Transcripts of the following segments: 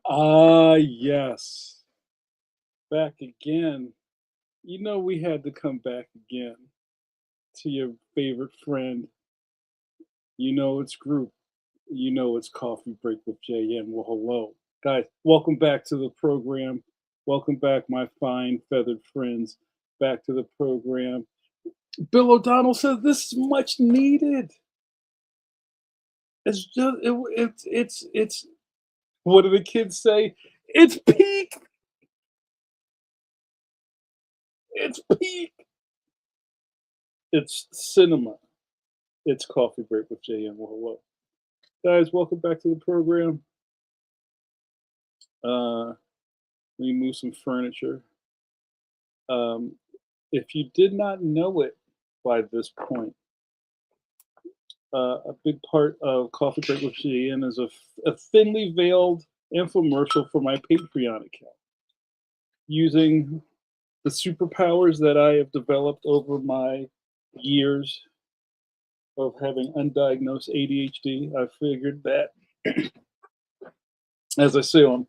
Ah, yes. Back again. You know we had to come back again to your favorite friend. You know it's group. You know it's Coffee Break with JM. Well, hello. Guys, welcome back to the program. Welcome back, my fine feathered friends, back to the program. Bill O'Donnell says this is much needed. It's just it's what do the kids say? It's peak. It's peak. It's cinema. It's Coffee Break with JM. Well, hello. Guys, welcome back to the program. Let me move some furniture. Um, if you did not know it by this point, a big part of Coffee Break with JM is a thinly veiled infomercial for my Patreon account using the superpowers that I have developed over my years of having undiagnosed ADHD. I figured that, as I say on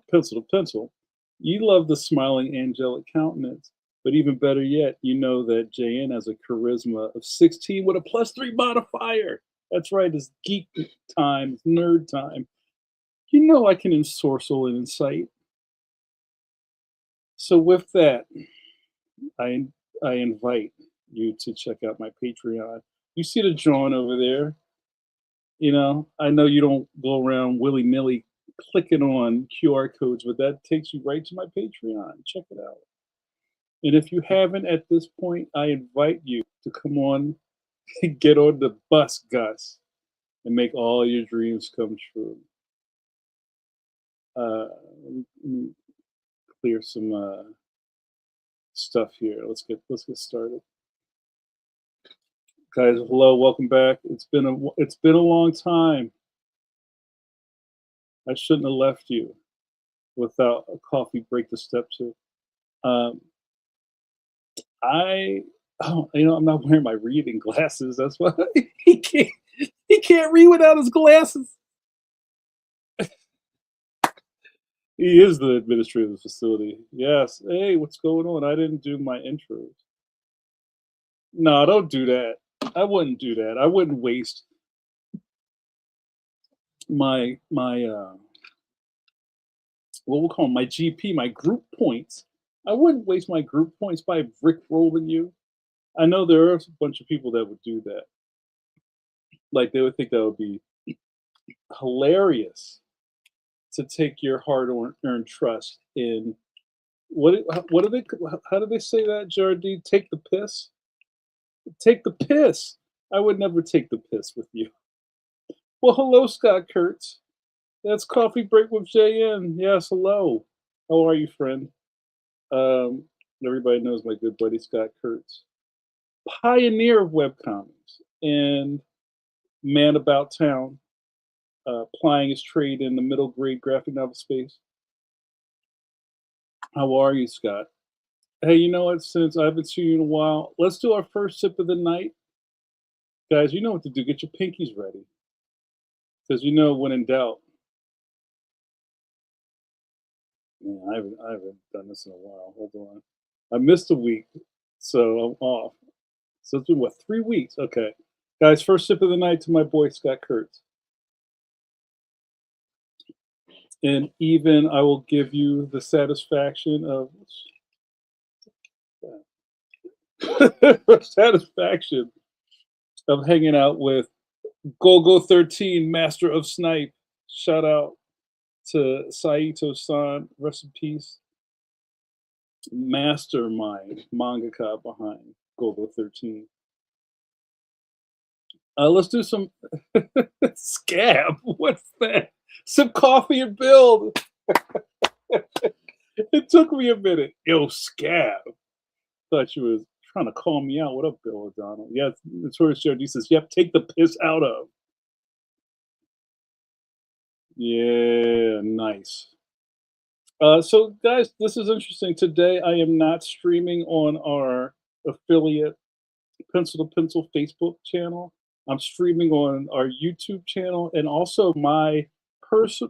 Pencil to Pencil, you love the smiling angelic countenance, but even better yet, you know that JN has a charisma of 16 with a +3 modifier. That's right, it's geek time, it's nerd time. You know I can ensorcel and incite. So with that, I I invite you to check out my Patreon. You see the drawing over there. I know you don't go around willy nilly clicking on QR codes, but that takes you right to my Patreon. Check it out. And if you haven't at this point, I invite you to come on, get on the bus, Gus, and make all your dreams come true. Let me clear some stuff here. Let's get started. Guys, hello, welcome back. It's been a long time. I shouldn't have left you without a coffee break to step to. Um, I I'm not wearing my reading glasses. That's why he can't he can't read without his glasses. He is the administrator of the facility. Yes. Hey, what's going on? I didn't do my intros. No, don't do that. I wouldn't do that. I wouldn't waste my what we'll call 'em, my GP, my group points. I wouldn't waste my group points by Rick rolling you. I know there are a bunch of people that would do that. Like they would think that would be hilarious to take your hard-earned trust in what do they how do they say that, Jardine? Take the piss? Take the piss. I would never take the piss with you. Well, hello, Scott Kurtz. That's Coffee Break with JN. Yes, hello. How are you, friend? Um, Everybody knows my good buddy Scott Kurtz, pioneer of webcomics and man about town, plying his trade in the middle grade graphic novel space. How are you, Scott? Hey, you know what? Since I haven't seen you in a while, let's do our first sip of the night. Guys, you know what to do. Get your pinkies ready. Because when in doubt, man, I haven't done this in a while. Hold on. I missed a week, so I'm off. So it's been what, 3 weeks? Okay. Guys, first sip of the night to my boy Scott Kurtz. And even I will give you the satisfaction of satisfaction of hanging out with Gogo 13, Master of Snipe. Shout out to Saito San, rest in peace. Mastermind mangaka behind Gogo 13. Let's do some scab. What's that? Some coffee and build. It took me a minute. Yo, scab. Thought you was trying to call me out. What up, Bill O'Donnell? Yeah, Notorious Jody says, yep, take the piss out of. Yeah, nice. So, guys, this is interesting. Today, I am not streaming on our affiliate Pencil to Pencil Facebook channel. I'm streaming on our YouTube channel and also my personal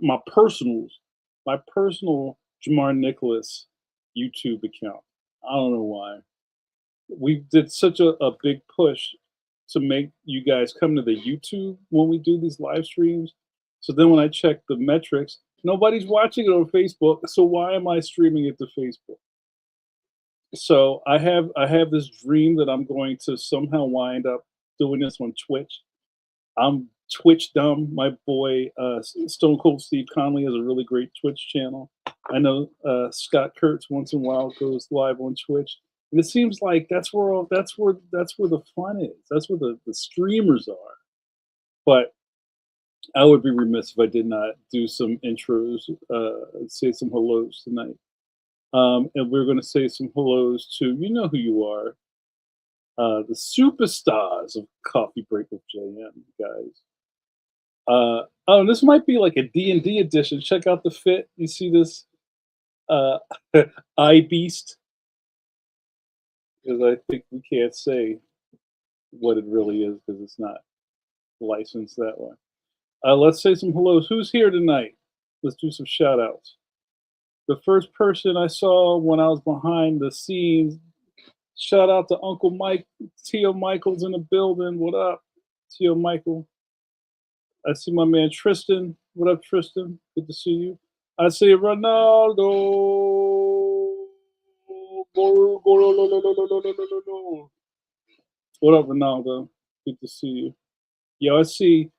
Jamar Nicholas YouTube account. I don't know why. We did such a big push to make you guys come to the YouTube when we do these live streams. So then when I check the metrics, nobody's watching it on Facebook. So why am I streaming it to Facebook? So I have this dream that I'm going to somehow wind up doing this on Twitch. I'm Twitch dumb. My boy Stone Cold Steve Conley has a really great Twitch channel. I know Scott Kurtz once in a while goes live on Twitch. And it seems like that's where the fun is. That's where the streamers are. But I would be remiss if I did not do some intros, say some hellos tonight. And we're going to say some hellos to, you know who you are, the superstars of Coffee Break with JM, guys. Oh, this might be like a D&D edition. Check out the fit. You see this uh, eye beast? Because I think we can't say what it really is because it's not licensed that way. Let's say some hellos. Who's here tonight? Let's do some shout outs. The first person I saw when I was behind the scenes, shout out to Uncle Mike. Tio Michael's in the building. What up, Tio Michael? I see my man Tristan. What up, Tristan? Good to see you. I see Ronaldo. What up, Ronaldo? Good to see you. Yo, I see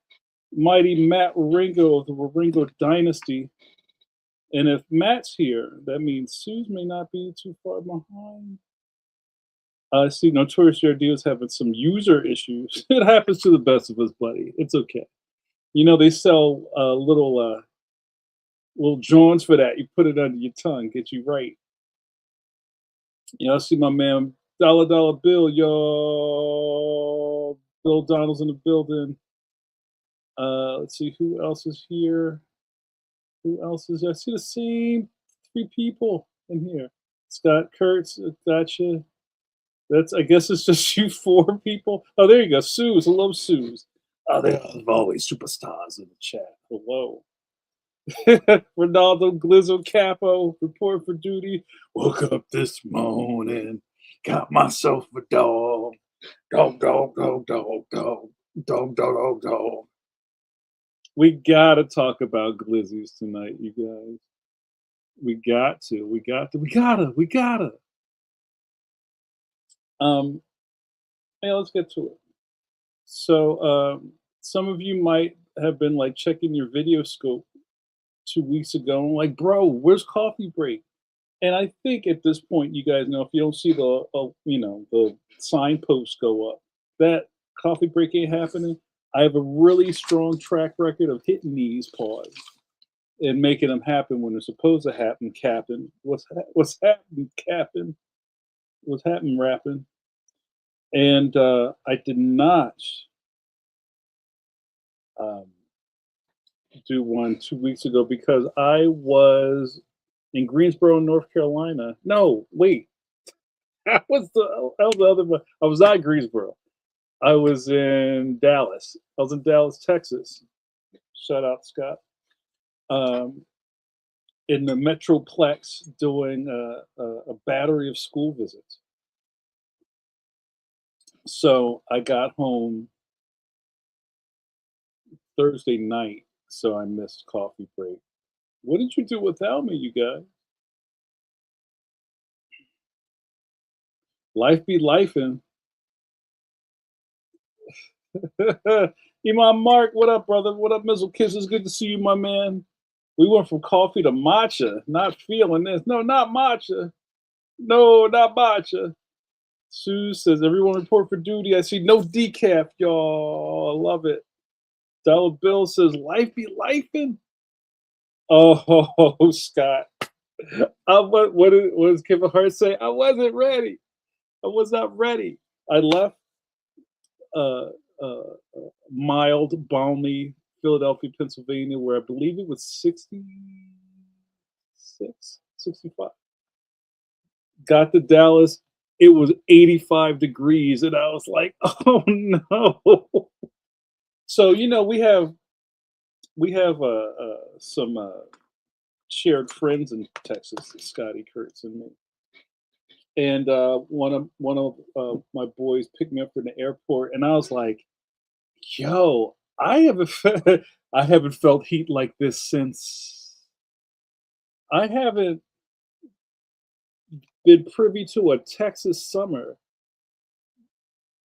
mighty Matt Ringo of the Ringo Dynasty. And if Matt's here, that means Suze may not be too far behind. I see Notorious JRD is having some user issues. It happens to the best of us, buddy. It's okay. You know, they sell little joints for that. You put it under your tongue, get you right. You know, I see my man Dollar Dollar Bill, yo. Bill Donald's in the building. Let's see who else is here. Who else is there? I see the same three people in here. Scott Kurtz, gotcha. I guess it's just you four people. Oh, there you go. Suze. Hello, Suze. Oh, they're always superstars in the chat. Hello. Ronaldo Glizzo Capo, report for duty. Woke up this morning, got myself a dog. Dog, dog, dog, dog, dog, dog, dog, dog, dog. We gotta talk about Glizzies tonight, you guys. We got to. We gotta. Yeah, let's get to it. So, some of you might have been like checking your video scope 2 weeks ago. And like, bro, where's coffee break? And I think at this point, you guys know if you don't see the signposts go up, that coffee break ain't happening. I have a really strong track record of hitting these pause and making them happen when they're supposed to happen. Capping, what's happening? Capping, what's happening? Rapping, and I did not um, do one 2 weeks ago because I was in Greensboro, North Carolina. No, wait, that was the other one. I was not Greensboro. I was in Dallas. I was in Dallas, Texas. Shout out, Scott. Um, in the Metroplex doing a battery of school visits. So I got home Thursday night, so I missed coffee break. What did you do without me, you guys? Life be lifing. Imam Mark, what up, brother? What up, Mizzle Kisses? Good to see you, my man. We went from coffee to matcha. Not feeling this. No, not matcha. No, not matcha. Sue says, everyone report for duty. I see no decaf, y'all. I love it. Dollar Bill says, life be lifing. Oh, Scott. What does Kevin Hart say? I wasn't ready. I was not ready. I left uh, mild, balmy Philadelphia, Pennsylvania, where I believe it was 66, 65. Got to Dallas, it was 85 degrees, and I was like, oh no. So we have some shared friends in Texas, Scotty Kurtz and me. And one of my boys picked me up from the airport, and I was like, "Yo, I haven't I haven't felt heat like this since I haven't been privy to a Texas summer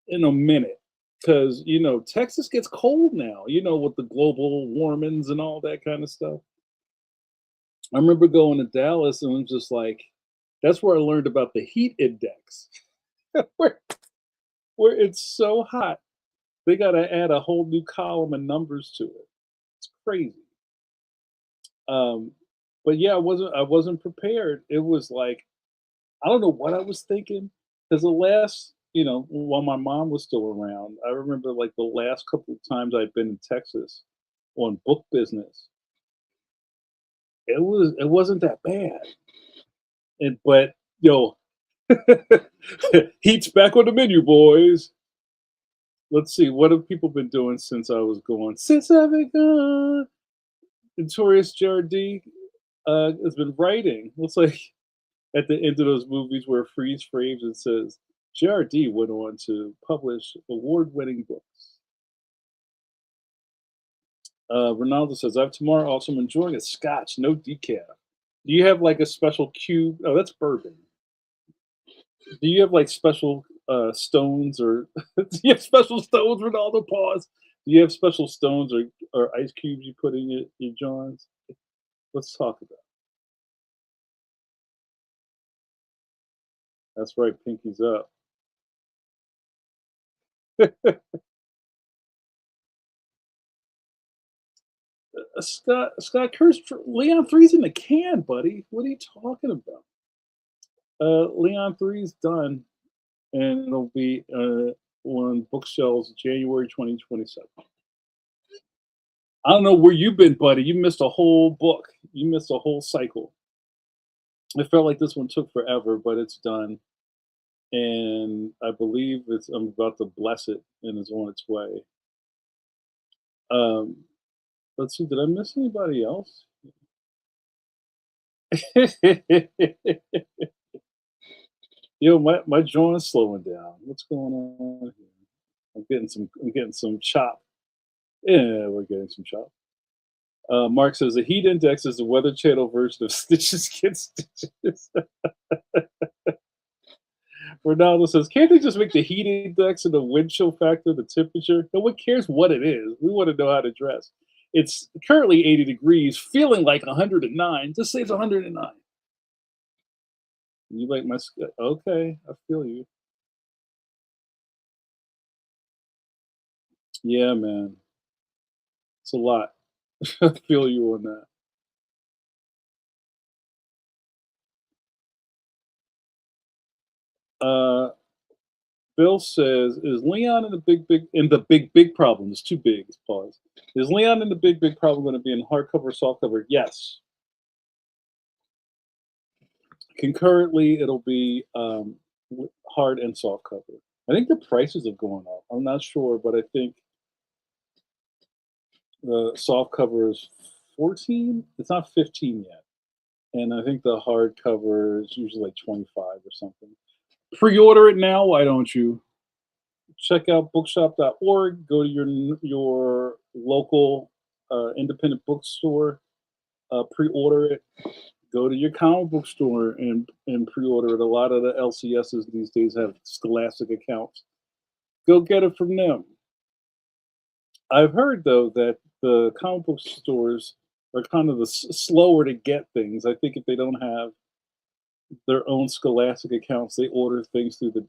in a minute." Because Texas gets cold now. With the global warmings and all that kind of stuff. I remember going to Dallas, and I'm just like, That's where I learned about the heat index, where it's so hot, they gotta add a whole new column of numbers to it. It's crazy. Um, but yeah, I wasn't prepared. It was like, I don't know what I was thinking, because the last, while my mom was still around, I remember like the last couple of times I'd been in Texas on book business, it wasn't that bad. But yo, heat's back on the menu, boys. Let's see, what have people been doing since I was gone? Since I've been gone, Notorious JRD has been writing. Looks like at the end of those movies where it freeze frames, it says JRD went on to publish award-winning books. Ronaldo says, I have tomorrow also. I'm enjoying a scotch, no decaf. Do you have like a special cube? Oh, that's bourbon. Do you have like special stones, or do you have special stones, Ronaldo? Pause. Do you have special stones or ice cubes you put in your Johns? Let's talk about it. That's right, pinkies up. Scott Kurtz, Leon Three's in the can, buddy. What are you talking about? Leon Three's done, and it'll be on bookshelves January 2027. I don't know where you've been, buddy. You missed a whole book. You missed a whole cycle. It felt like this one took forever, but it's done, and I believe I'm about to bless it, and it's on its way. Um, let's see. Did I miss anybody else? Yo, my joint's slowing down. What's going on here? I'm getting some chop. Yeah, we're getting some chop. Mark says the heat index is the Weather Channel version of Stitches Get Stitches. Ronaldo says, can't they just make the heat index and the wind chill factor the temperature? No one cares what it is. We want to know how to dress. It's currently 80 degrees, feeling like 109. Just say it's 109. You like my okay? I feel you. Yeah, man, it's a lot. I feel you on that. Uh, Bill says, "Is Leon in the big problem? It's too big. Pause. Is Leon in the big problem going to be in hardcover, softcover? Yes. Concurrently, it'll be hard and softcover. I think the prices have gone up. I'm not sure, but I think the softcover is 14. It's not 15 yet, and I think the hardcover is usually like 25 or something. Pre-order it now. Why don't you? Check out bookshop.org. Go to your local independent bookstore. Pre-order it. Go to your comic book store and pre-order it. A lot of the LCSs these days have Scholastic accounts. Go get it from them. I've heard though that the comic book stores are kind of slower to get things. I think if they don't have their own Scholastic accounts, they order things through the.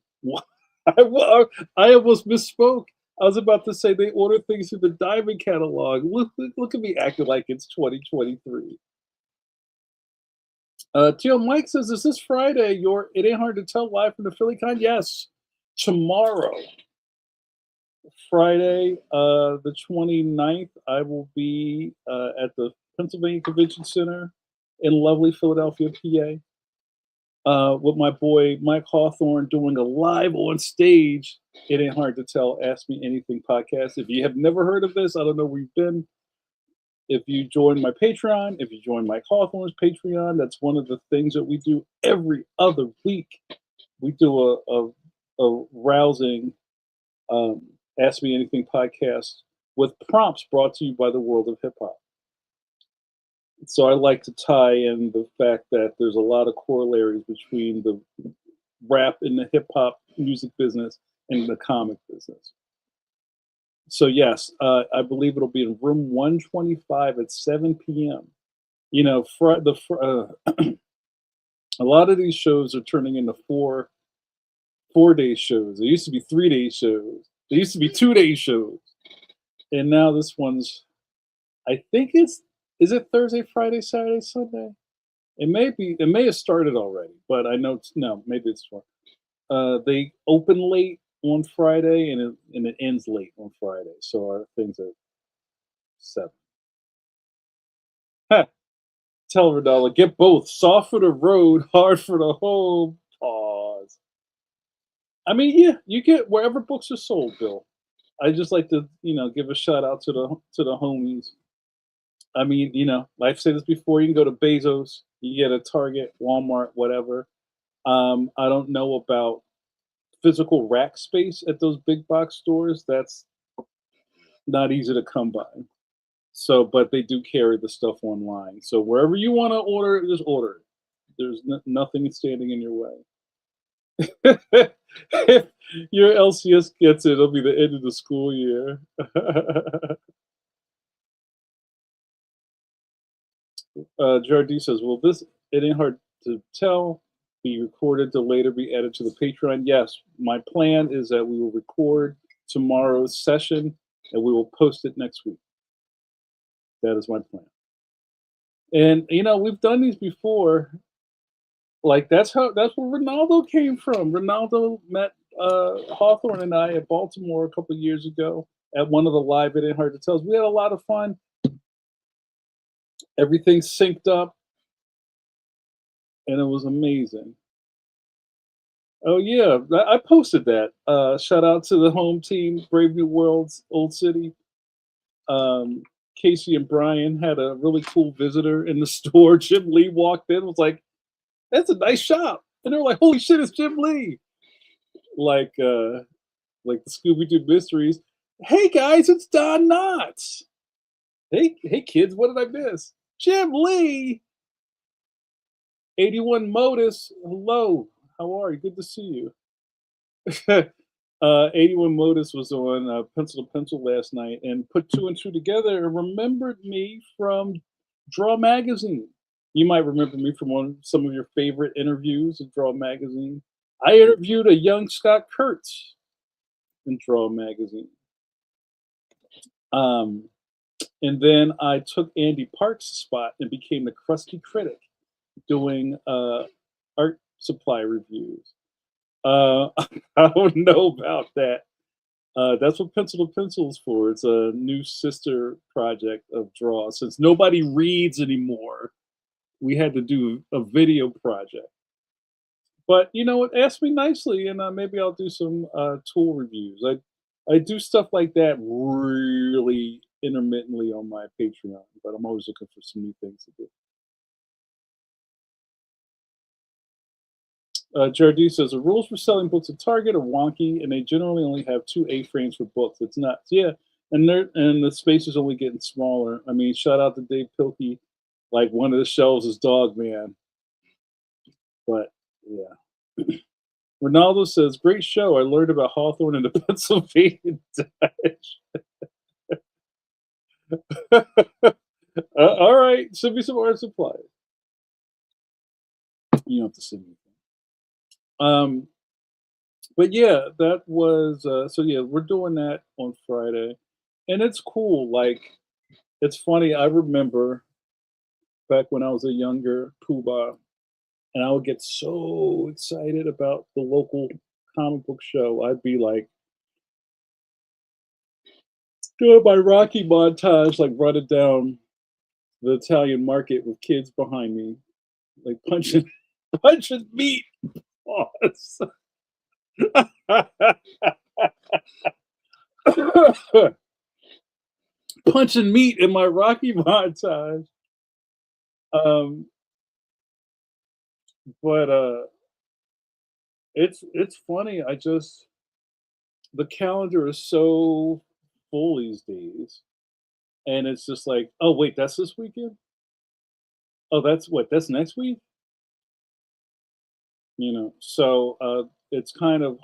I almost misspoke. I was about to say they order things through the Diamond catalog. Look at me acting like it's 2023. Teal Mike says, "Is this Friday? Your It Ain't Hard to Tell live from the Philly Con?" Yes, tomorrow, Friday, the 29th, I will be at the Pennsylvania Convention Center in lovely Philadelphia, PA. With my boy Mike Hawthorne doing a live on stage. It Ain't Hard to Tell. Ask Me Anything podcast. If you have never heard of this, I don't know where you've been. If you join my Patreon, if you join Mike Hawthorne's Patreon, that's one of the things that we do every other week. We do a rousing um, Ask Me Anything podcast with prompts brought to you by the world of hip hop. So I like to tie in the fact that there's a lot of corollaries between the rap and the hip hop music business and the comic business. So yes, I believe it'll be in room 125 at 7 p.m. You know, A lot of these shows are turning into 4 day shows. There used to be 3 day shows. There used to be 2 day shows, and now this one's. I think it's. Is it Thursday, Friday, Saturday, Sunday? It may be. It may have started already, but I know it's no. Maybe it's more. They open late on Friday and it ends late on Friday. So our things at 7. Ha! Tell Ronaldo, get both. Soft for the road, hard for the home. Pause. I mean, yeah, you get wherever books are sold, Bill. I just like to, give a shout out to the homies. I mean, I've said this before. You can go to Bezos, you get a Target, Walmart, whatever. I don't know about physical rack space at those big box stores. That's not easy to come by. So, but they do carry the stuff online. So wherever you want to order it, just order it. There's nothing standing in your way. If your LCS gets it, it'll be the end of the school year. Jardy says, "Will this? It ain't hard to tell. Be recorded to later be added to the Patreon." Yes, my plan is that we will record tomorrow's session and we will post it next week. That is my plan. And we've done these before. Like that's where Ronaldo came from. Ronaldo met Hawthorne and I at Baltimore a couple of years ago at one of the live It Ain't Hard to Tell. We had a lot of fun. Everything synced up, and it was amazing. Oh yeah, I posted that. Shout out to the home team, Brave New Worlds, Old City. Casey and Brian had a really cool visitor in the store. Jim Lee walked in, was like, "That's a nice shop," and they were like, "Holy shit, it's Jim Lee!" Like the Scooby Doo Mysteries. Hey guys, it's Don Knotts. Hey kids, what did I miss? Jim Lee, 81 Modus. Hello, how are you? Good to see you. 81 Modus was on Pencil to Pencil last night and put two and two together and remembered me from Draw Magazine. You might remember me from some of your favorite interviews at Draw Magazine. I interviewed a young Scott Kurtz in Draw Magazine. And then I took Andy Park's spot and became the crusty critic doing art supply reviews. I don't know about that. That's what Pencil to Pencil is for. It's a new sister project of Draw. Since nobody reads anymore, we had to do a video project. But you know what? Ask me nicely, and maybe I'll do some tool reviews. I do stuff like that really intermittently on my Patreon, but I'm always looking for some new things to do. Jardy says the rules for selling books at Target are wonky, and they generally only have 2 A-frames for books. It's nuts. Yeah, and the space is only getting smaller. I mean, shout out to Dave Pilkey. Like one of the shelves is Dog Man, but yeah. Ronaldo says, "Great show. I learned about Hawthorne and the Pennsylvania Dutch." All right, send me some art supplies. You don't have to send me. But yeah, that was so. Yeah, we're doing that on Friday, and it's cool. Like, it's funny. I remember back when I was a younger poobah, and I would get so excited about the local comic book show. I'd be like doing my Rocky montage, like running down the Italian market with kids behind me, like punching punching meat. Pause. Punching meat in my Rocky montage. Um, but it's funny. The calendar is so full these days, and it's just like, oh wait, that's this weekend. Oh, that's next week. So it's kind of.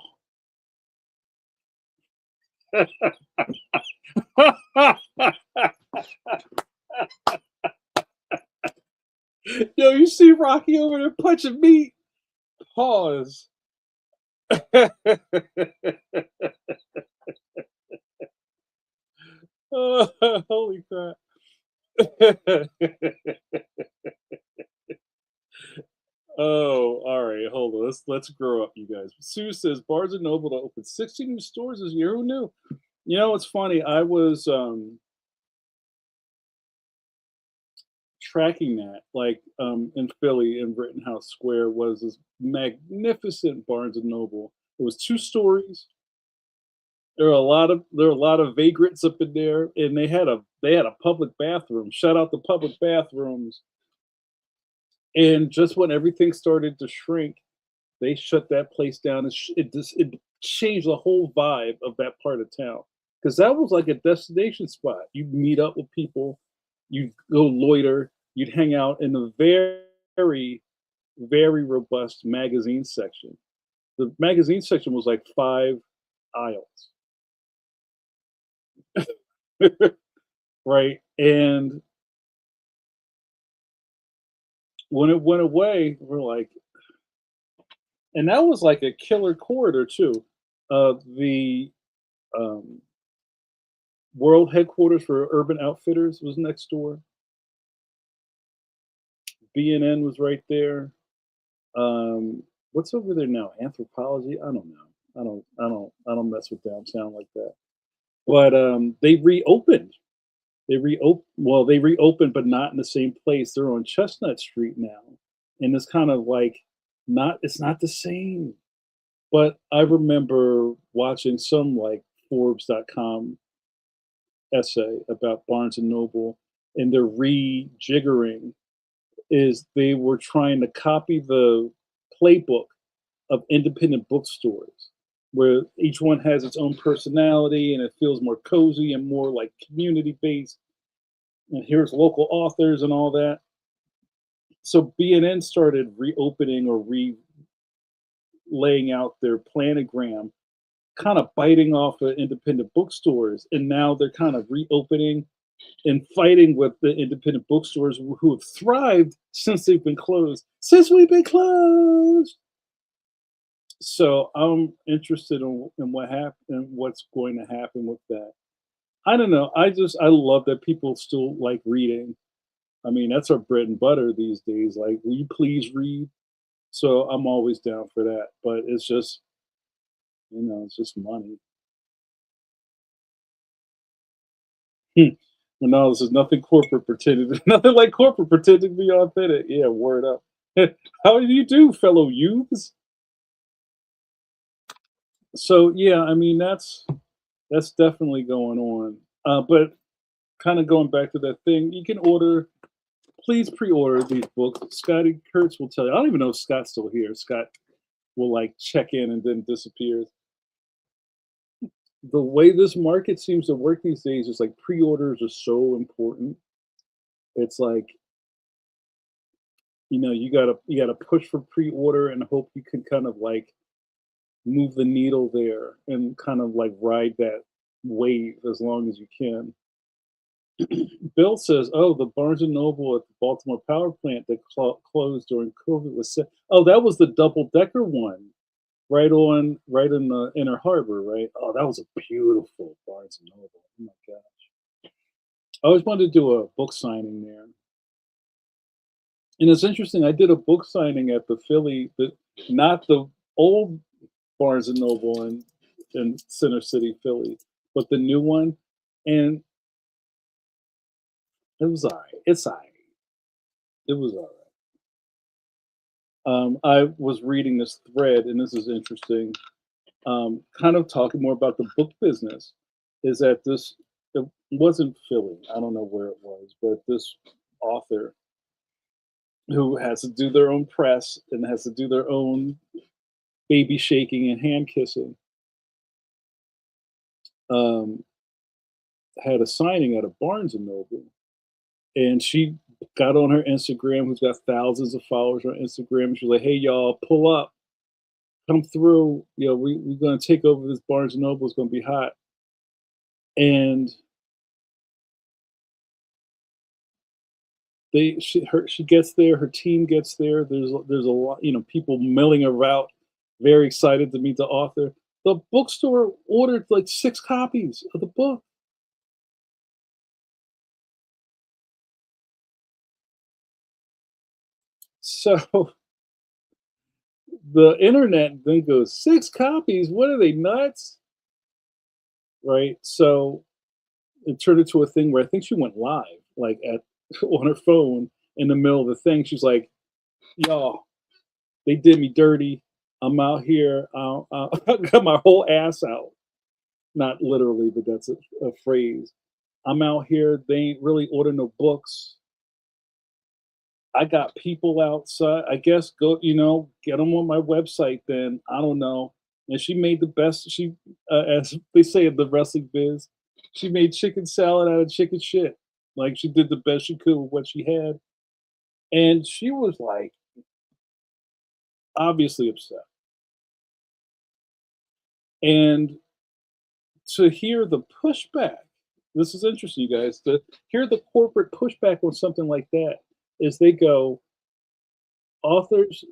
Yo, you see Rocky over there punching meat. Pause. Oh, holy crap. Oh, all right. Hold on. Let's grow up, you guys. Sue says Barnes and Noble to open 60 new stores this year. Who knew? It's funny. I was tracking that, like in Philly, in Rittenhouse Square, was this magnificent Barnes and Noble. It was 2 stories. There are a lot of vagrants up in there, and they had a public bathroom. Shout out to public bathrooms. And just when everything started to shrink, they shut that place down. It changed the whole vibe of that part of town because that was like a destination spot. You'd meet up with people, you'd go loiter, you'd hang out in the very, very robust magazine section. The magazine section was like 5 aisles, right? And when it went away, we're like, and that was like a killer corridor too. The um, world headquarters for Urban Outfitters was next door. BNN was right there. What's over there now? Anthropology? I don't know. I don't mess with downtown like that. But they reopened. They reopened, but not in the same place. They're on Chestnut Street now, and it's kind of like not. It's not the same. But I remember watching some like Forbes.com essay about Barnes and Noble, and they're rejiggering. Is they were trying to copy the playbook of independent bookstores, where each one has its own personality and it feels more cozy and more like community based. And here's local authors and all that. So BNN started reopening or laying out their planogram, kind of biting off of independent bookstores, and now they're kind of reopening and fighting with the independent bookstores who have thrived since they've been closed. Since we've been closed. So I'm interested in what happened and what's going to happen with that. I don't know. I love that people still like reading. I mean, that's our bread and butter these days. Like, will you please read? So I'm always down for that. But it's just, it's just money. Hmm. No, this is nothing corporate pretending. Nothing like corporate pretending to be authentic. Yeah, word up. How do you do, fellow youths? So yeah, I mean that's definitely going on. But kind of going back to that thing, you can order. Please pre-order these books. Scotty Kurtz will tell you. I don't even know if Scott's still here. Scott will like check in and then disappears. The way this market seems to work these days is like pre-orders are so important. It's like you gotta push for pre-order and hope you can kind of like move the needle there and kind of like ride that wave as long as you can. Bill says, "Oh, the Barnes and Noble at the Baltimore power plant that closed during COVID was oh, that was the double decker one, right in the Inner Harbor, right? Oh, that was a beautiful Barnes and Noble. Oh my god, I always wanted to do a book signing there. And it's interesting. I did a book signing at the Philly, not the old Barnes and Noble in Center City, Philly, but the new one, and it was alright. It's alright. It was alright. I was reading this thread, and this is interesting. Kind of talking more about the book business. Is that this? It wasn't Philly. I don't know where it was, but this author who has to do their own press and has to do their own baby shaking and hand kissing, um, had a signing at a Barnes and Noble, and she got on her Instagram, who's got thousands of followers on Instagram. She's like, "Hey y'all, pull up, come through. We're gonna take over this Barnes and Noble. It's gonna be hot." And She gets there, her team gets there. There's a lot, people milling about, very excited to meet the author. The bookstore ordered like 6 copies of the book. So the internet then goes, 6 copies? What are they, nuts? Right? So it turned into a thing where I think she went live, like at on her phone in the middle of the thing. She's like, "Y'all, they did me dirty. I'm out here. I got my whole ass out. Not literally, but that's a phrase. I'm out here. They ain't really order no books. I got people outside. I guess go, get them on my website then. I don't know." And she made the best. As they say in the wrestling biz, she made chicken salad out of chicken shit. Like she did the best she could with what she had. And she was like obviously upset. And to hear the pushback, this is interesting, you guys, to hear the corporate pushback on something like that is they go, authors,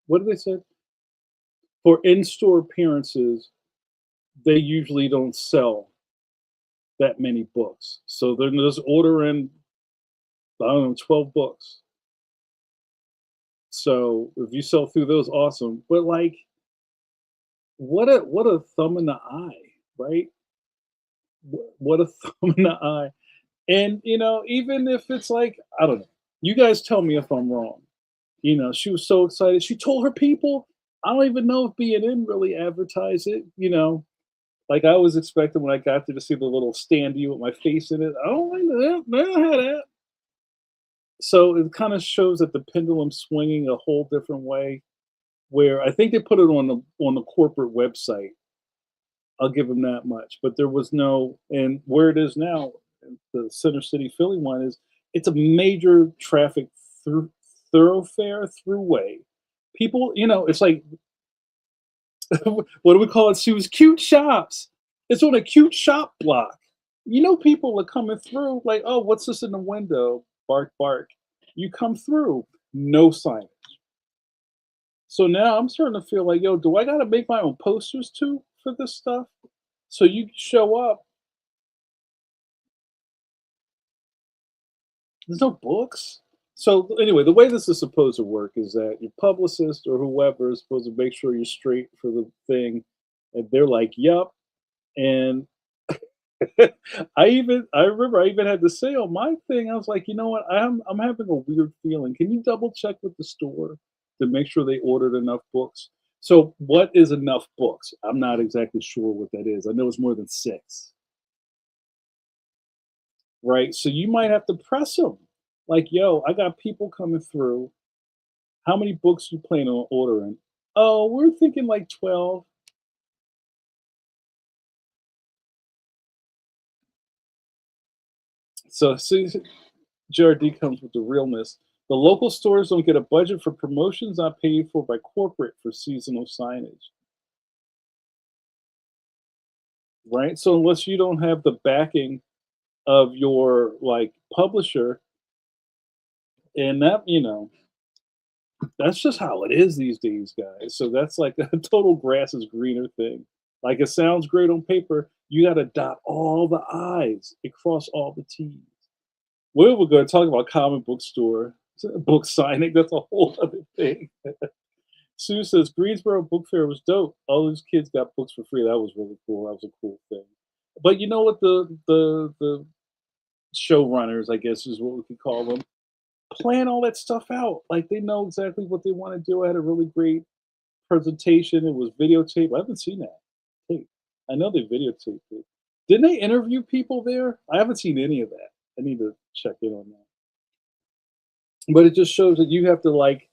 what do they say? For in-store appearances, they usually don't sell that many books. So they're just ordering, I don't know, 12 books. So if you sell through those, awesome. But like, what a thumb in the eye, right? What a thumb in the eye. And even if it's like, I don't know, you guys tell me if I'm wrong. She was so excited. She told her people, I don't even know if B&N really advertised it. Like I was expecting when I got there to see the little standee with my face in it. I don't think they don't have that. So it kind of shows that the pendulum's swinging a whole different way. Where I think they put it on the corporate website. I'll give them that much. But there was no, and where it is now, the Center City Philly one is, it's a major traffic through thoroughfare throughway. People, it's like what do we call it? She was cute shops. It's on a cute shop block. People are coming through like, oh, what's this in the window? Bark, bark. You come through, no sign. So now I'm starting to feel like, yo, do I got to make my own posters too for this stuff? So you show up, there's no books. So anyway, the way this is supposed to work is that your publicist or whoever is supposed to make sure you're straight for the thing, and they're like, "Yup." And I remember I even had to say on my thing, I was like, you know what, I'm having a weird feeling. Can you double check with the store to make sure they ordered enough books? So what is enough books? I'm not exactly sure what that is. I know it's more than 6, right? So you might have to press them. Like, yo, I got people coming through. How many books you plan on ordering? Oh, we're thinking like 12. So see, JRD comes with the realness. The local stores don't get a budget for promotions not paid for by corporate for seasonal signage, right? So unless you don't have the backing of your like publisher, and that's just how it is these days, guys. So that's like a total grass is greener thing. Like it sounds great on paper, you got to dot all the I's and cross all the T's. We were going to talk about comic book store book signing. That's a whole other thing. Sue says Greensboro Book Fair was dope. All those kids got books for free. That was really cool. That was a cool thing. But you know what the showrunners, I guess, is what we could call them, plan all that stuff out. Like they know exactly what they want to do. I had a really great presentation. It was videotape. I haven't seen that tape. I know they videotaped it. Didn't they interview people there? I haven't seen any of that. I need to check in on that. But it just shows that you have to like,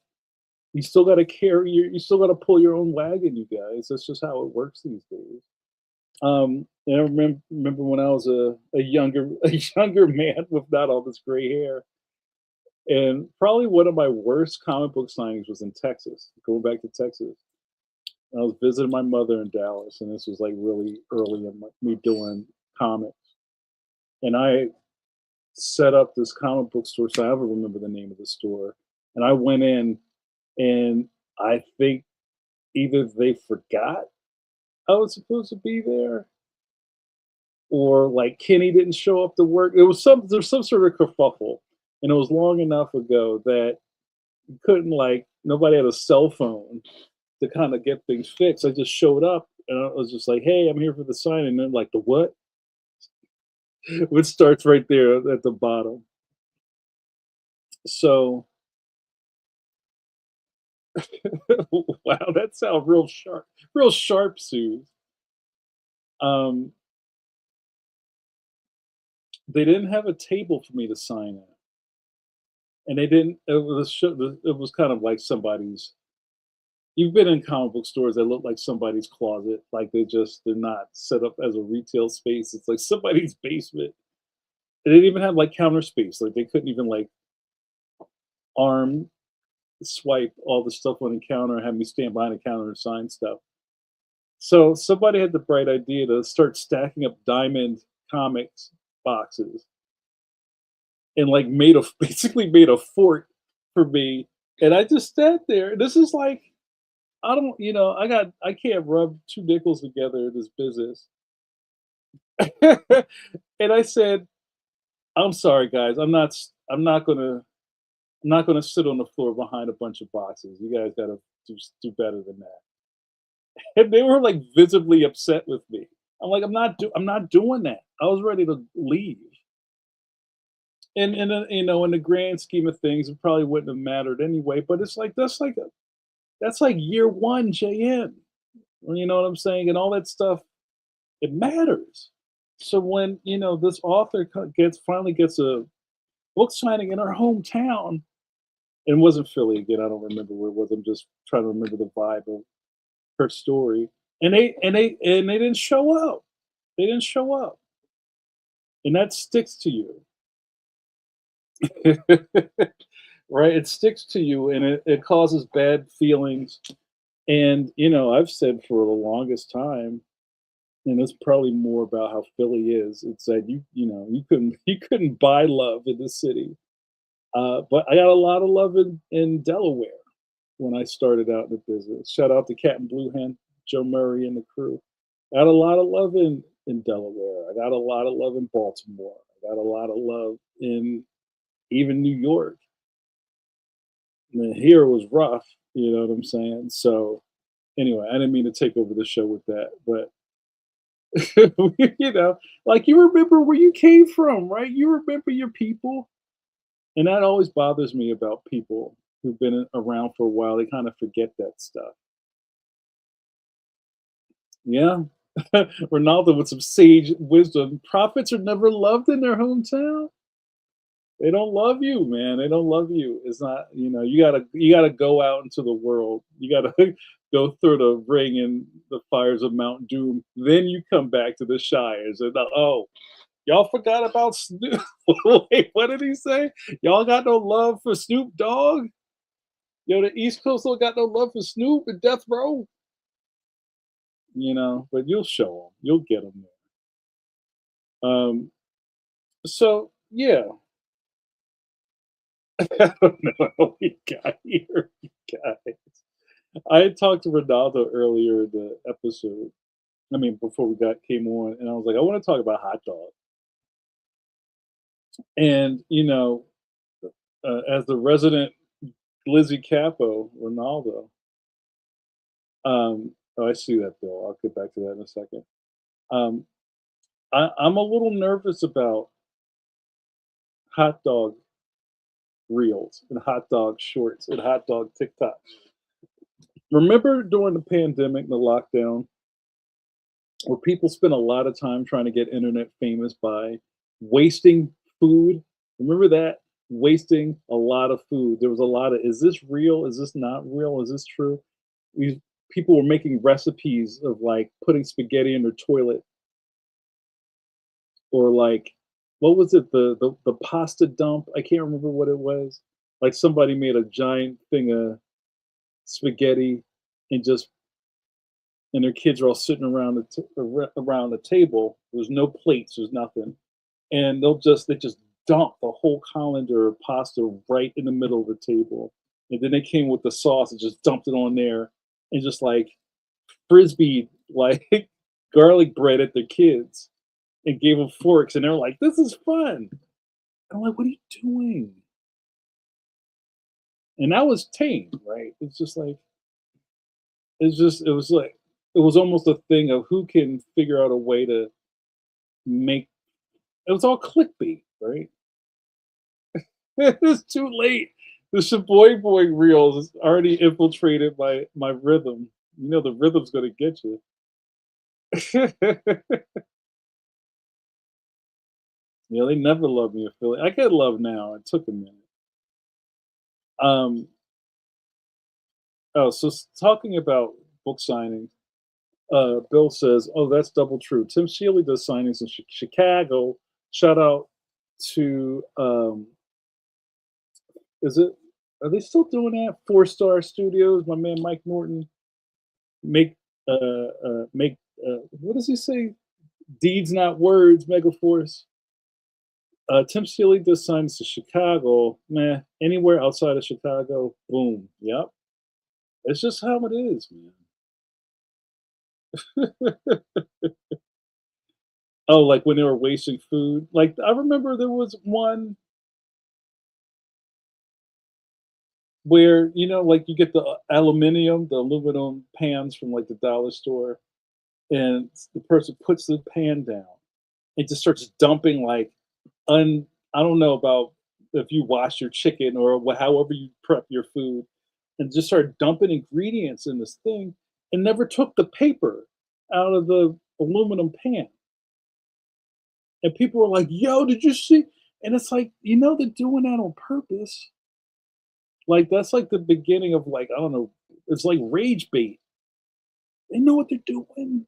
you still got to you still got to pull your own wagon, you guys. That's just how it works these days. And I remember when I was a younger a younger man with not all this gray hair, and probably one of my worst comic book signings was in Texas. Going back to Texas, I was visiting my mother in Dallas, and this was like really early in me doing comics, and set up this comic book store. So I don't remember the name of the store. And I went in, and I think either they forgot I was supposed to be there, or like Kenny didn't show up to work. There's some sort of kerfuffle, and it was long enough ago that you couldn't, like, nobody had a cell phone to kind of get things fixed. I just showed up and I was just like, "Hey, I'm here for the sign," and then like the what? Which starts right there at the bottom. So wow, that sounds real sharp, Suze. Um, they didn't have a table for me to sign at, and they didn't. It was kind of like somebody's. You've been in comic book stores that look like somebody's closet, like they're not set up as a retail space. It's like somebody's basement. They didn't even have like counter space. Like they couldn't even like arm swipe all the stuff on the counter and have me stand behind the counter and sign stuff. So somebody had the bright idea to start stacking up diamond comics boxes and like made a basically made a fort for me. And I just sat there. This is like I don't, I can't rub two nickels together in this business. And I said, "I'm sorry, guys. I'm not gonna sit on the floor behind a bunch of boxes. You guys gotta do better than that." And they were like visibly upset with me. I'm like, I'm not doing that. I was ready to leave. And in the grand scheme of things, it probably wouldn't have mattered anyway. But it's like that's like year one JN. You know what I'm saying? And all that stuff, it matters. So when this author finally gets a book signing in her hometown, and it wasn't Philly again. I don't remember where it was. I'm just trying to remember the vibe of her story. And they didn't show up. They didn't show up, and that sticks to you. Right? It sticks to you, and it causes bad feelings. And I've said for the longest time, and it's probably more about how Philly is. It's that you couldn't you couldn't buy love in the city. But I got a lot of love in Delaware when I started out in the business. Shout out to Captain Blue Hen, Joe Murray, and the crew. I got a lot of love in Delaware. I got a lot of love in Baltimore. I got a lot of love in even New York. And here was rough. You know what I'm saying? So anyway, I didn't mean to take over the show with that, but like you remember where you came from, right? You remember your people. And that always bothers me about people who've been around for a while. They kind of forget that stuff. Yeah. Ronaldo with some sage wisdom. Prophets are never loved in their hometown. They don't love you, man. They don't love you. It's not, you gotta go out into the world. You gotta go through the ring and the fires of Mount Doom. Then you come back to the Shires. And oh, y'all forgot about Snoop. Wait, what did he say? Y'all got no love for Snoop Dogg? Yo, the East Coast don't got no love for Snoop and Death Row. But you'll show them. You'll get them there. So yeah, I don't know what we got here, you guys. I had talked to Ronaldo earlier in the episode. I mean, before we came on, and I was like, I want to talk about hot dog. And as the resident Glizzy Capo, Ronaldo. Oh, I see that, Bill. I'll get back to that in a second. Um, I'm a little nervous about hot dog reels and hot dog shorts and hot dog TikTok. Remember during the pandemic, the lockdown, where people spent a lot of time trying to get internet famous by wasting food? Remember that? Wasting a lot of food. There was a lot of, is this real? Is this not real? Is this true? These people were making recipes of like putting spaghetti in their toilet, or like what was it, the pasta dump? I can't remember what it was. Like somebody made a giant thing of spaghetti and just and their kids are all sitting around around the table. There's no plates. There's nothing, and they just dumped the whole colander of pasta right in the middle of the table. And then they came with the sauce and just dumped it on there and just like frisbee like garlic bread at the kids and gave them forks. And they're like, this is fun. I'm like, what are you doing? And that was tame, right? It's just like, it was like, it was almost a thing of who can figure out a way to make it was all clickbait, right? It's too late. The Shaboy Boy reels has already infiltrated my rhythm. You know the rhythm's gonna get you. Yeah, they never loved me in Philly. I get love now. It took a minute. Um, talking about book signings, Bill says, "Oh, that's double true." Tim Shealy does signings in Chicago. Shout out to is it? Are they still doing that? Four Star Studios. My man Mike Norton make make what does he say? Deeds not words. Megaforce. Tim Seeley does signs to Chicago. Meh. Anywhere outside of Chicago, boom. Yep. It's just how it is, man. Oh, like when they were wasting food. Like I remember there was one where like you get the the aluminum pans from like the dollar store, and the person puts the pan down. It just starts dumping like un. I don't know about if you wash your chicken or however you prep your food, and just started dumping ingredients in this thing, and never took the paper out of the aluminum pan. And people were like, "Yo, did you see?" And it's like, they're doing that on purpose. Like that's like the beginning of like I don't know. It's like rage bait. They know what they're doing.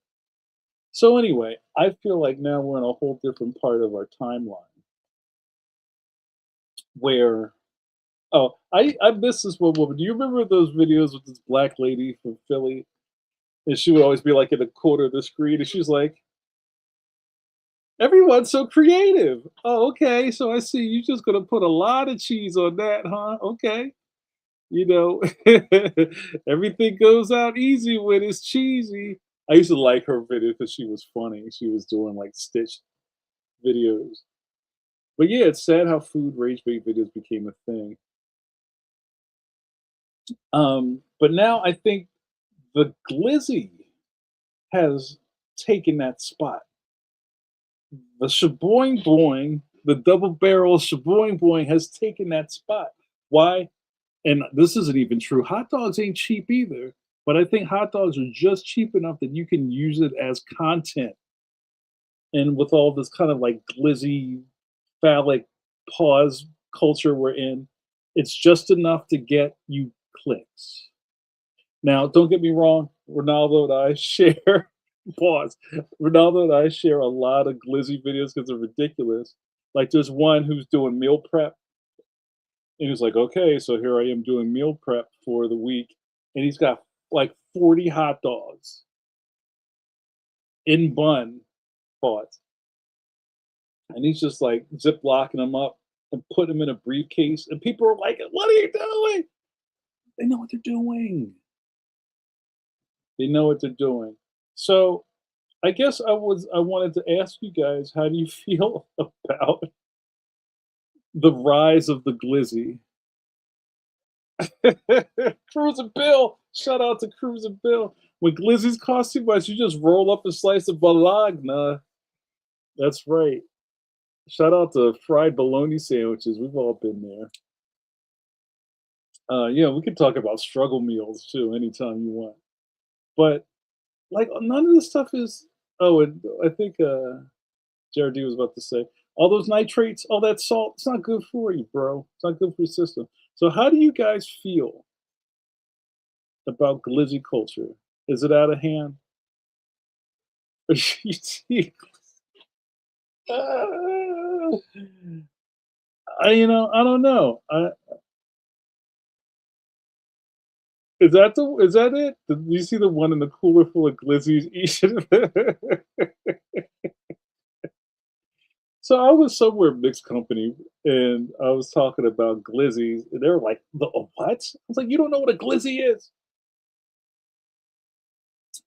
So anyway, I feel like now we're in a whole different part of our timeline where I miss this one woman. Do you remember those videos with this black lady from Philly? And she would always be like in the corner of the screen, and she's like, "Everyone's so creative." Oh, okay. So I see you just gonna put a lot of cheese on that, huh? Okay. You know, everything goes out easy when it's cheesy. I used to like her video because she was funny. She was doing like Stitch videos. But yeah, it's sad how food rage bait videos became a thing. But now I think the Glizzy has taken that spot. The Shaboing Boing, the double barrel Shaboing Boing has taken that spot. Why? And this isn't even true. Hot dogs ain't cheap either, but I think hot dogs are just cheap enough that you can use it as content. And with all this kind of like glizzy, phallic pause culture we're in, it's just enough to get you clicks. Now, don't get me wrong, Ronaldo and I share pause. Ronaldo and I share a lot of glizzy videos because they're ridiculous. Like there's one who's doing meal prep, and he's like, "Okay, so here I am doing meal prep for the week," and he's got like 40 hot dogs in bun, pause, and he's just like ziplocking them up and putting them in a briefcase, and people are like, "What are you doing?" They know what they're doing. They know what they're doing. So I guess I wanted to ask you guys, how do you feel about the rise of the glizzy? Cruz and Bill, shout out to Cruz and Bill. When glizzies cost too much, you just roll up a slice of bologna. That's right. Shout out to fried bologna sandwiches. We've all been there. Yeah, we could talk about struggle meals too anytime you want. But like none of this stuff is. Oh, and I think Jared D was about to say, all those nitrates, all that salt, it's not good for you, bro. It's not good for your system. So, how do you guys feel about glizzy culture? Is it out of hand? You see- Uh, I don't know. Is that it? Do you see the one in the cooler full of glizzies? So I was somewhere mixed company, and I was talking about glizzies, and they were like, what?" I was like, "You don't know what a glizzy is?"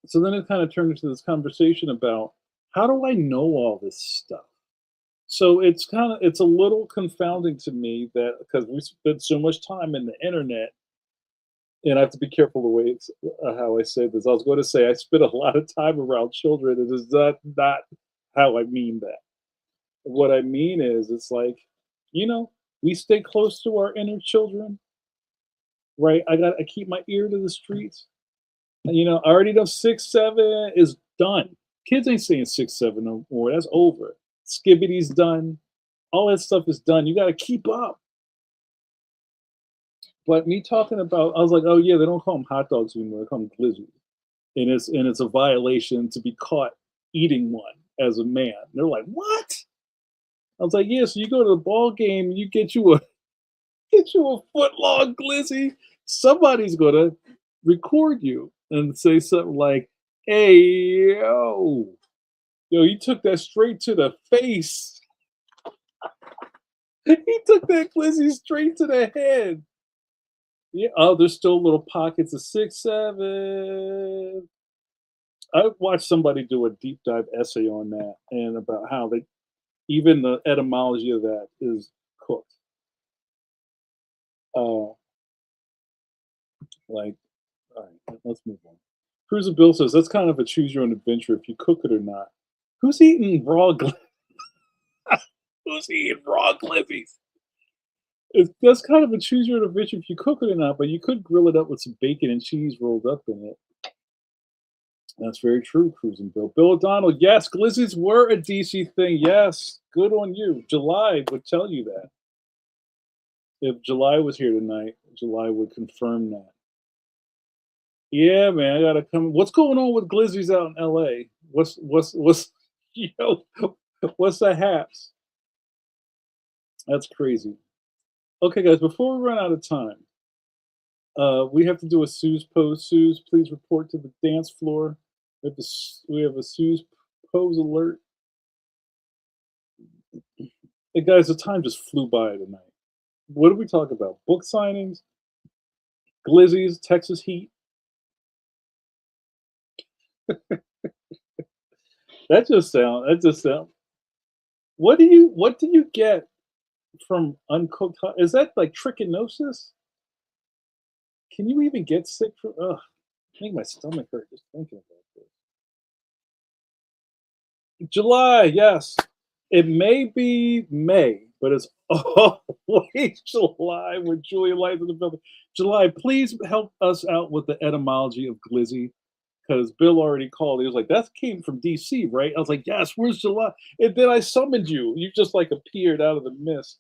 So then it kind of turned into this conversation about how do I know all this stuff? So it's a little confounding to me that because we spend so much time in the internet, and I have to be careful the way how I say this. I was going to say I spend a lot of time around children, and it's not how I mean that. What I mean is, it's like, you know, we stay close to our inner children, right? I keep my ear to the streets. And, I already know 6, 7 is done. Kids ain't saying 6, 7 no more. That's over. Skibbity's done. All that stuff is done. You got to keep up. But me talking about, I was like, oh yeah, they don't call them hot dogs anymore. They call them glizzy, and it's a violation to be caught eating one as a man. They're like, what? I was like, yeah. So you go to the ball game, and you get you a foot long glizzy. Somebody's gonna record you and say something like, "Hey, yo, you took that straight to the face. He took that glizzy straight to the head." Yeah. Oh, there's still little pockets of 6, 7. I watched somebody do a deep dive essay on that and about how they even the etymology of that is cooked. Uh, like, all right, let's move on. Cruiser Bill says that's kind of a choose your own adventure if you cook it or not. Who's eating raw? Who's eating raw glizzies? That's kind of a choose your own adventure if you cook it or not. But you could grill it up with some bacon and cheese rolled up in it. That's very true, Cruising Bill. Bill O'Donnell, yes, glizzies were a DC thing. Yes, good on you. July would tell you that. If July was here tonight, July would confirm that. Yeah, man, I gotta come. What's going on with glizzies out in LA? What's what's the haps? That's crazy. Okay, guys, before we run out of time, we have to do a Sue's pose. Sue's, please report to the dance floor. We have a Sue's pose alert. Hey, guys, the time just flew by tonight. What did we talk about? Book signings, glizzies, Texas Heat. That just sound. What do you get from uncooked? Is that like trichinosis? Can you even get sick from? Ugh, make my stomach hurt just thinking about this. July, yes. It may be May, but it's always July with Julia Lights in the building. July, please help us out with the etymology of glizzy. Because Bill already called. He was like, that came from DC, right? I was like, yes, where's July? And then I summoned you. You just like appeared out of the mist.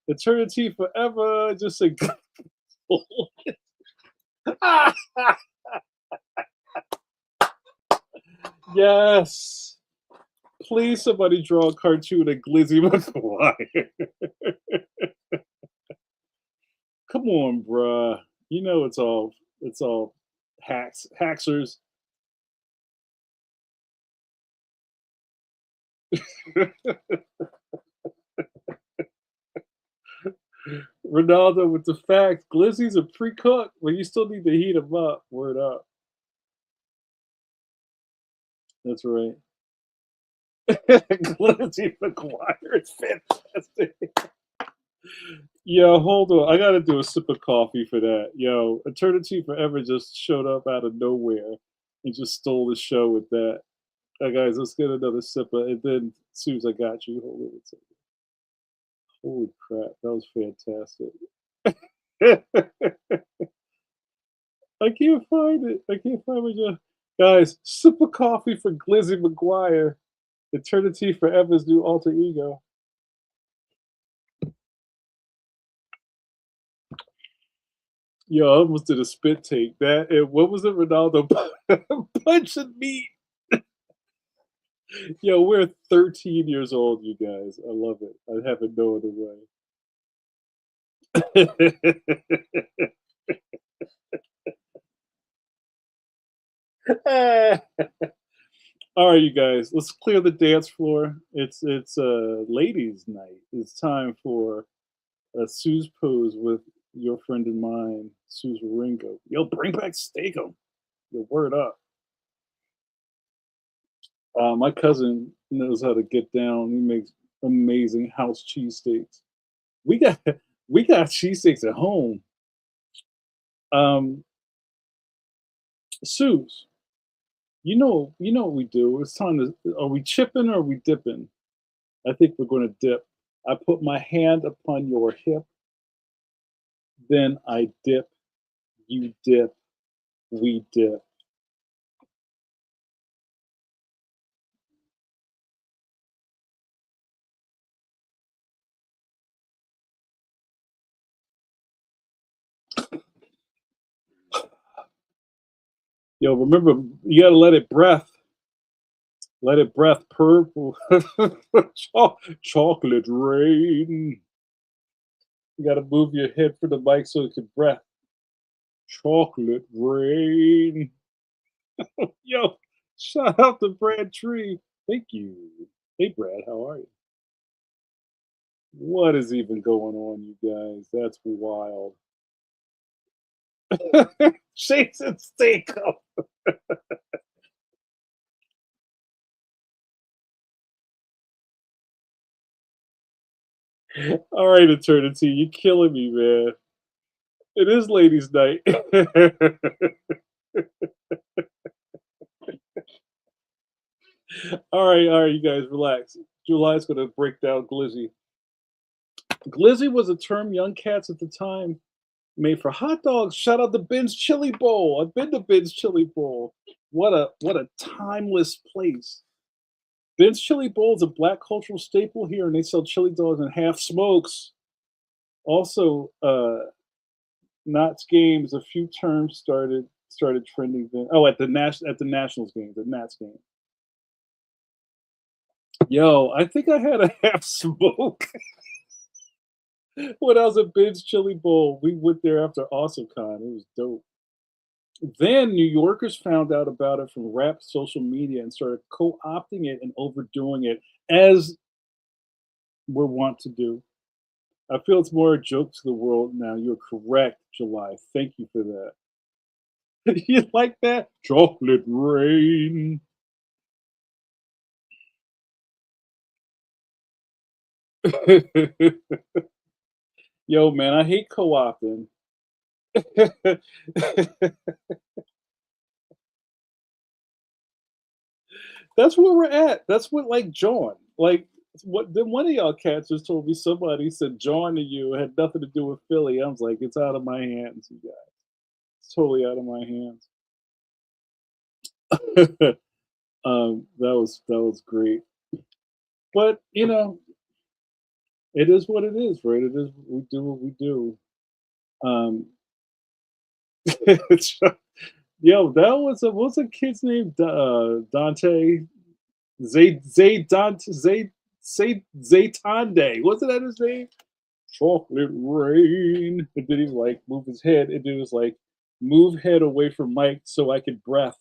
Eternity forever. Just a yes. Please, somebody draw a cartoon of Glizzy McGuire. Come on, bruh. You know it's all hacksers. Ronaldo with the facts. Glizzy's a pre-cooked, but you still need to heat them up. Word up. That's right. Glizzy McGuire is fantastic. Yo, hold on. I gotta do a sip of coffee for that. Yo, Eternity Forever just showed up out of nowhere and just stole the show with that. Guys, let's get another sip of, and then as soon as I got you, hold on a second. Holy crap, that was fantastic. I can't find it. I can't find it. Guys, sip of coffee for Glizzy McGuire. Eternity Forever's new alter ego. Yo, I almost did a spit take. That and what was it, Ronaldo? Punch and meat. Yo, we're 13 years old, you guys. I love it. I have it no other way. All right, you guys, let's clear the dance floor. It's ladies' night. It's time for a Sue's pose with your friend and mine, Sue's Ringo. Yo, bring back Steakum. Yo, word up. My cousin knows how to get down. He makes amazing house cheesesteaks. We got we got cheesesteaks at home. Um, Sue's, you know what we do. It's time to. Are we chipping or are we dipping? I think we're going to dip. I put my hand upon your hip, then I dip. You dip. We dip. Yo, remember you gotta let it breath. Let it breath purple. Chocolate rain. You gotta move your head for the mic so it can breath. Chocolate rain. Yo, shout out to Brad Tree. Thank you. Hey Brad, how are you? What is even going on, you guys? That's wild. Shakes and steak. All right, eternity, you're killing me, man. It is ladies' night. All right, you guys, relax. July's gonna break down glizzy. Glizzy was a term young cats at the time made for hot dogs. Shout out to Ben's Chili Bowl. I've been to Ben's Chili Bowl. What a timeless place. Ben's Chili Bowl is a black cultural staple here, and they sell chili dogs and half smokes. Also, Knott's games. A few terms started trending then. Oh, at the Nationals game, the Nats game. Yo, I think I had a half smoke when I was at Ben's Chili Bowl. We went there after AwesomeCon. It was dope. Then New Yorkers found out about it from rap social media and started co-opting it and overdoing it, as we're wont to do. I feel it's more a joke to the world now. You're correct, July. Thank you for that. You like that? Chocolate rain. Yo, man, I hate co-opting. That's where we're at. That's what like John. Like what then one of y'all cats just told me somebody said John to you had nothing to do with Philly. I was like, it's out of my hands, you guys. It's totally out of my hands. That was great. But it is what it is, right? It is we do what we do. Um yo, that was what's a kid's name? Dante Zaytande. Wasn't that his name? Chocolate rain. And then he like move his head, and then it was like move head away from Mike so I could breath.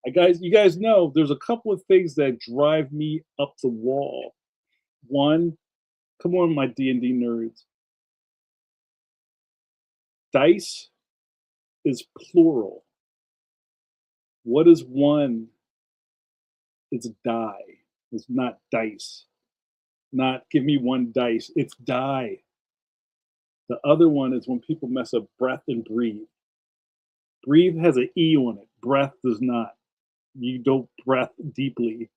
You guys know there's a couple of things that drive me up the wall. One, come on, my D&D nerds. Dice is plural. What is one? It's die. It's not dice. Not give me one dice. It's die. The other one is when people mess up breath and breathe. Breathe has an E on it. Breath does not. You don't breath deeply.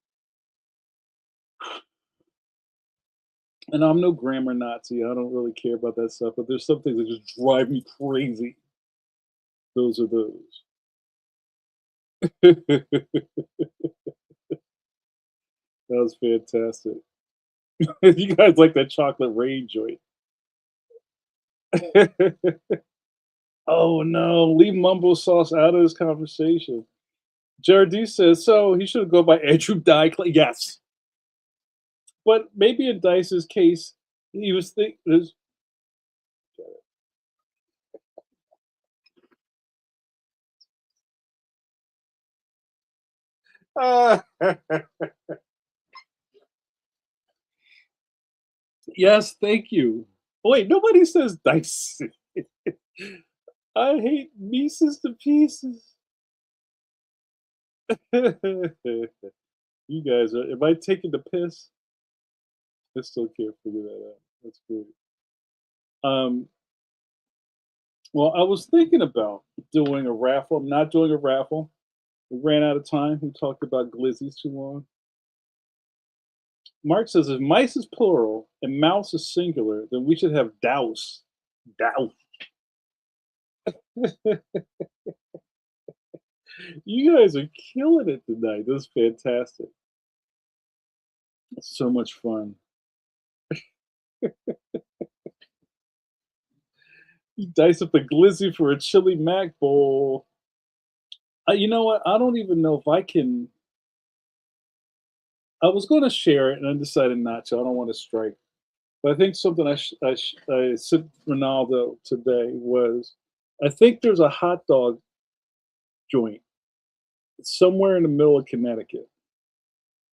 And I'm no grammar Nazi. I don't really care about that stuff. But there's some things that just drive me crazy. Those are those. That was fantastic. You guys like that chocolate rain joint. Oh no, leave mumbo sauce out of this conversation. Jared says, so he should go by Andrew Dye. Yes. But maybe in Dice's case, he was thinking, Yes, thank you. Wait, nobody says dice. I hate Mises to pieces. You guys are am I taking the piss? I still can't figure that out. That's great. Um, well, I was thinking about doing a raffle. I'm not doing a raffle. We ran out of time. We talked about glizzies too long. Mark says if mice is plural and mouse is singular, then we should have douse. Douse. You guys are killing it tonight. This is fantastic. So much fun. You dice up a glizzy for a chili mac bowl. You know what? I don't even know if I can. I was going to share it and I decided not to. I don't want to strike. But I think something I said to Ronaldo today was I think there's a hot dog joint somewhere in the middle of Connecticut,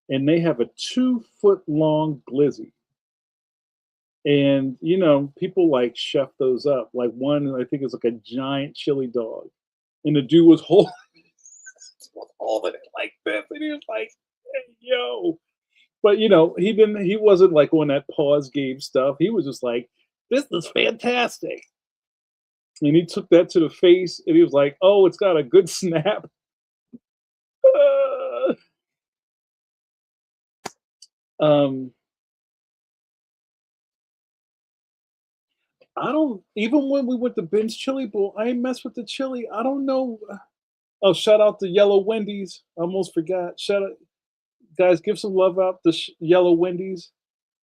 and they have a 2 foot long glizzy. And people like chef those up. Like one, I think is like a giant chili dog, and the dude was holding it like this, and he was like, "Hey, yo!" But he wasn't like on that pause game stuff. He was just like, "This is fantastic," and he took that to the face, and he was like, "Oh, it's got a good snap." um, I don't even when we went to Ben's Chili Bowl, I ain't mess with the chili. I don't know. Oh, shout out to Yellow Wendy's. I almost forgot. Shout out, guys. Give some love out to Yellow Wendy's,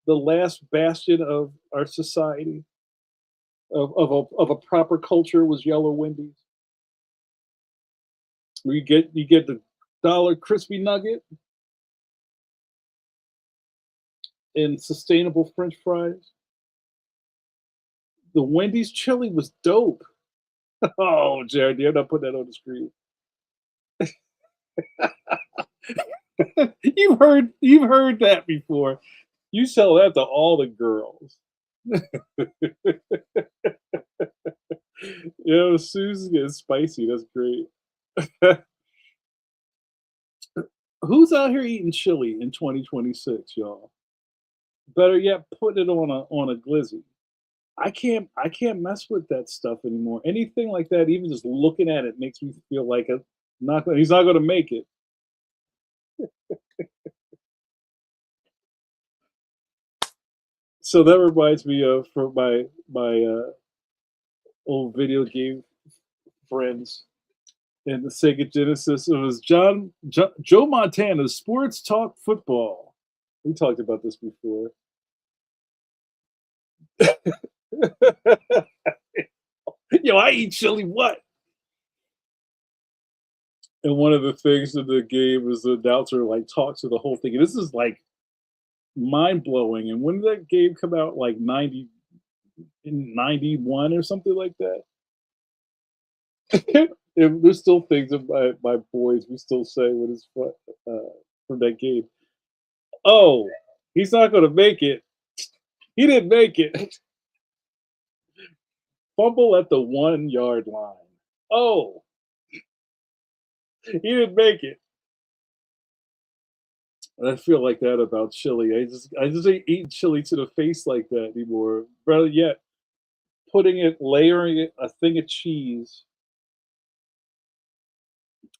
the last bastion of our society of a proper culture was Yellow Wendy's. Where you get the dollar crispy nugget and sustainable French fries. The Wendy's chili was dope. Oh, Jared, you're not putting that on the screen. You've heard that before. You sell that to all the girls. Susan's getting spicy. That's great. Who's out here eating chili in 2026, y'all? Better yet, put it on a glizzy. I can't mess with that stuff anymore. Anything like that, even just looking at it makes me feel like he's not gonna make it. So that reminds me of for my old video game friends in the Sega Genesis. It was Joe Montana's Sports Talk Football. We talked about this before. Yo, I eat chili what? And one of the things in the game is the announcer like talks to the whole thing. And this is like mind blowing. And when did that game come out? Like 90 in 91 or something like that. And there's still things that my boys we still say when it's from that game. Oh, he's not going to make it. He didn't make it. Fumble at the 1 yard line. Oh, he didn't make it. I feel like that about chili. I just ain't eating chili to the face like that anymore. Better yet, layering it a thing of cheese,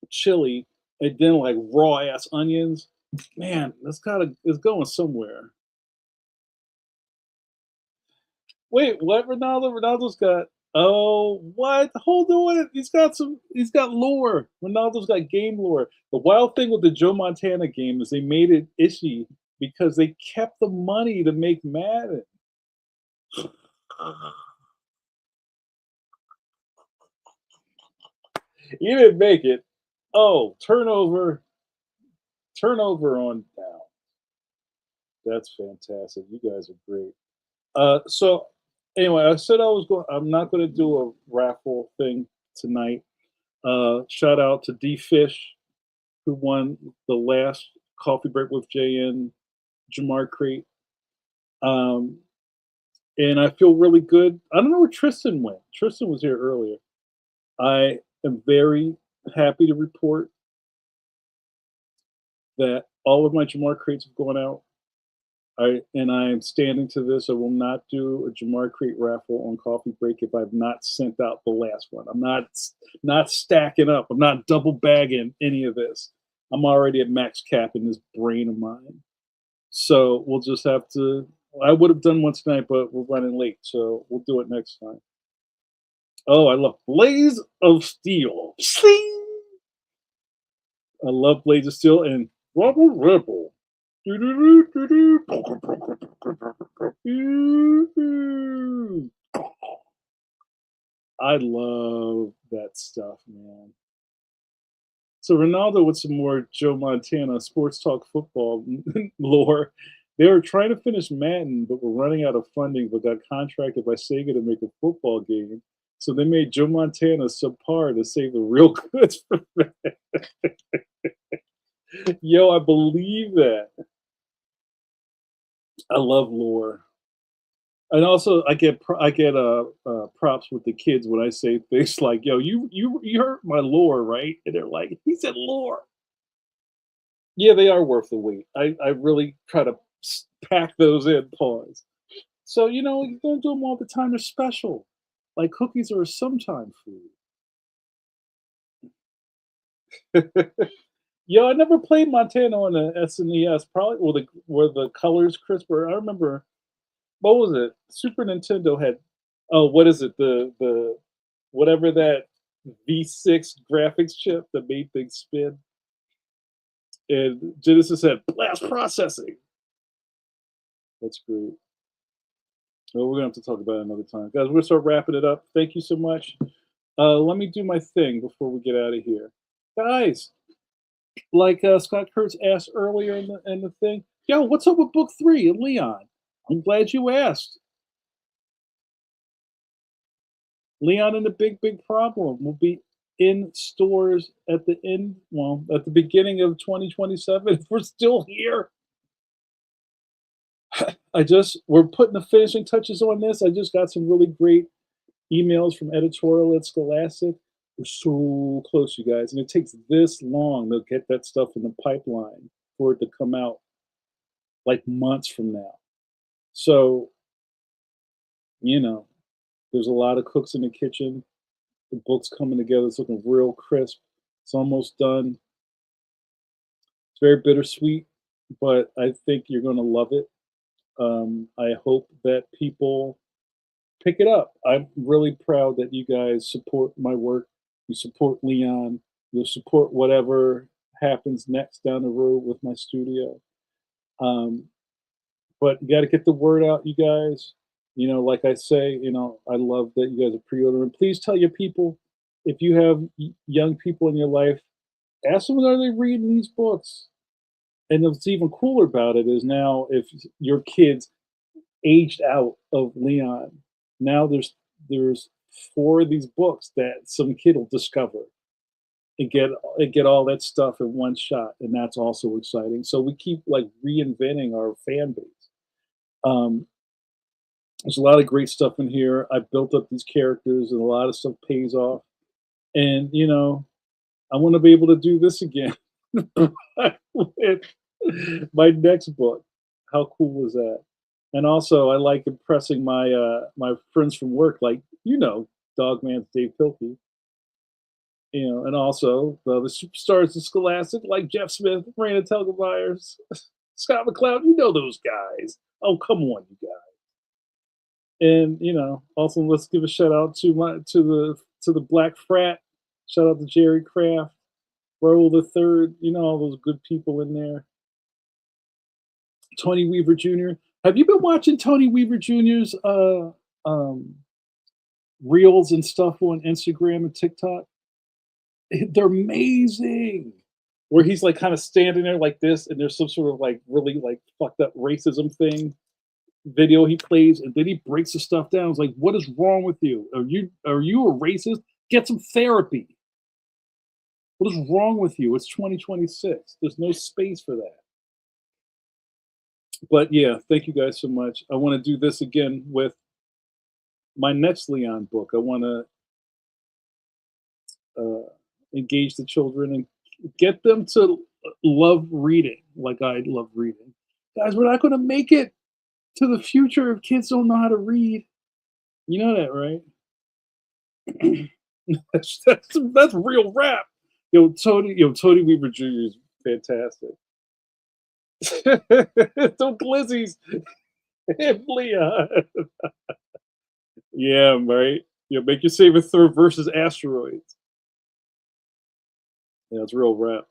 chili, and then like raw ass onions. Man, it's going somewhere. Wait, what? Ronaldo? Ronaldo's got. Oh, what? Hold on. He's got lore. Ronaldo's got game lore. The wild thing with the Joe Montana game is they made it ishy because they kept the money to make Madden. He didn't make it. Oh, turnover on down. That's fantastic. You guys are great. So anyway, I said I'm not going to do a raffle thing tonight. Shout out to D Fish. who won the last Coffee Break with JN Jamar crate. Um, and I feel really good. I don't know where Tristan went. Tristan was here earlier. I am very happy to report that all of my Jamar crates have gone out. I am standing to this. I will not do a Jamar crate raffle on Coffee Break if I've not sent out the last one. I'm not stacking up. I'm not double bagging any of this. I'm already at max cap in this brain of mine. So we'll just have to. I would have done one tonight, but we're running late, so we'll do it next time. Oh, I love Blaze of Steel. Sling! I love Blaze of Steel and Rebel Rebel. I love that stuff, man. So Ronaldo with some more Joe Montana sports talk football lore. They were trying to finish Madden, but were running out of funding, but got contracted by Sega to make a football game. So they made Joe Montana subpar to save the real goods for Madden. Yo, I believe that. I love lore. And also, I get props with the kids when I say things like, "Yo, you heard my lore, right?" And they're like, "He said lore." Yeah, they are worth the wait. I really try to pack those in. Pause. So you don't do them all the time. They're special. Like cookies are a sometime food. Yo, I never played Montana on the SNES. Probably were the colors crisper. I remember what was it? Super Nintendo had oh, what is it? The whatever that V6 graphics chip that made things spin. And Genesis had blast processing. That's great. Well, we're gonna have to talk about it another time. Guys, we're gonna start wrapping it up. Thank you so much. Let me do my thing before we get out of here. Guys, like Scott Kurtz asked earlier in the thing, yo, what's up with book 3 of Leon? I'm glad you asked. Leon and the Big Problem will be in stores at the end, well, at the beginning of 2027. If we're still here. We're putting the finishing touches on this. I just got some really great emails from editorial at Scholastic. We're so close, you guys. And it takes this long to get that stuff in the pipeline for it to come out like months from now. So, there's a lot of cooks in the kitchen. The book's coming together. It's looking real crisp. It's almost done. It's very bittersweet, but I think you're going to love it. I hope that people pick it up. I'm really proud that you guys support my work. You support Leon. You'll support whatever happens next down the road with my studio. Um, but you got to get the word out, you guys. Like I say, I love that you guys are pre-ordering. Please tell your people if you have young people in your life, ask them are they reading these books. And what's even cooler about it is now if your kids aged out of Leon, now there's 4 of these books that some kid will discover and get all that stuff in one shot, and that's also exciting. So we keep like reinventing our fan base. Um, there's a lot of great stuff in here. I built up these characters, and a lot of stuff pays off. And I want to be able to do this again with my next book. How cool is that? And also, I like impressing my friends from work, like Dogman's Dave Pilkey. And also the other superstars of Scholastic, like Jeff Smith, Raina Telgemeyers, Scott McCloud. You know those guys. Oh, come on, you guys. And also let's give a shout out to the Black Frat. Shout out to Jerry Kraft, Raoul the Third. All those good people in there. Tony Weaver Jr. Have you been watching Tony Weaver Jr.'s reels and stuff on Instagram and TikTok? They're amazing. Where he's like kind of standing there like this, and there's some sort of like really like fucked up racism thing video he plays, and then he breaks the stuff down. It's like, what is wrong with you? Are you a racist? Get some therapy. What is wrong with you? It's 2026. There's no space for that. But yeah, thank you guys so much. I want to do this again with my next Leon book. I want to engage the children and get them to love reading like I love reading. Guys, we're not going to make it to the future if kids don't know how to read. You know that, right? That's real rap. Tony Weaver Jr. is fantastic. Don't glizzies, Leon. Yeah, right. Make your saber throw versus asteroids. Yeah, it's real rap.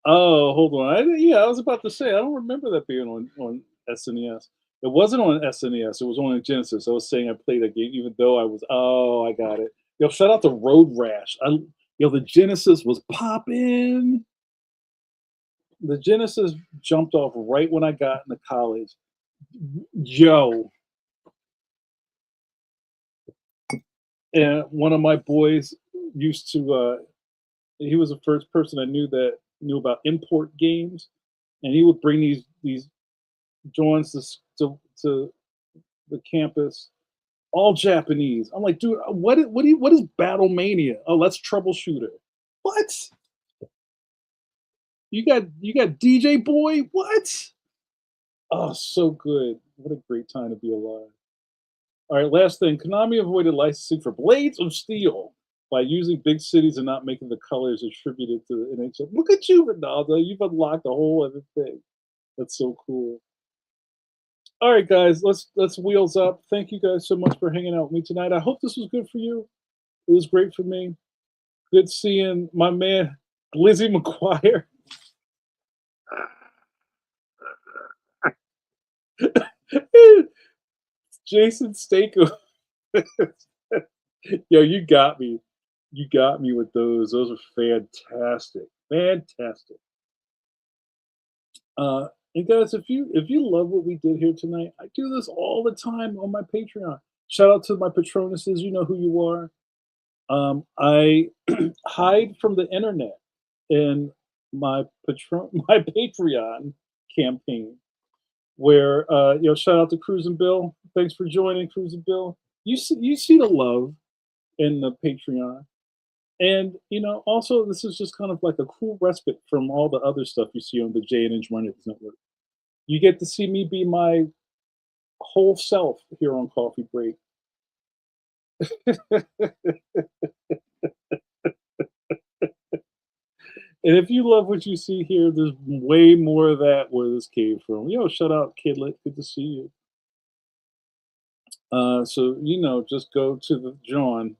Oh, hold on. I was about to say I don't remember that being on SNES. It wasn't on SNES. It was on Genesis. I was saying I played that game, even though I was. Oh, I got it. Shout out to Road Rash. The Genesis was popping. The Genesis jumped off right when I got into college. Yo, and one of my boys used to. He was the first person I knew that knew about import games, and he would bring these joints to the campus, all Japanese. I'm like, dude, what is Battle Mania? Oh, that's Troubleshooter. What? You got DJ Boy? What? Oh, so good. What a great time to be alive. All right, last thing. Konami avoided licensing for Blades of Steel by using big cities and not making the colors attributed to the NHL. Look at you, Ronaldo. You've unlocked a whole other thing. That's so cool. All right, guys, let's wheels up. Thank you guys so much for hanging out with me tonight. I hope this was good for you. It was great for me. Good seeing my man Glizzy McGuire. Jason Statham. Yo, you got me. You got me with those. Those are fantastic. Fantastic. And guys, if you love what we did here tonight, I do this all the time on my Patreon. Shout out to my patronuses. You know who you are. I hide from the internet in my Patreon campaign, where shout out to Cruising Bill. Thanks for joining, Cruising Bill. You see the love in the Patreon. And also this is just kind of like a cool respite from all the other stuff you see on the Jay and Inch Network. You get to see me be my whole self here on Coffee Break. And if you love what you see here, there's way more of that where this came from. Shout out Kidlet. Good to see you. So just go to the John.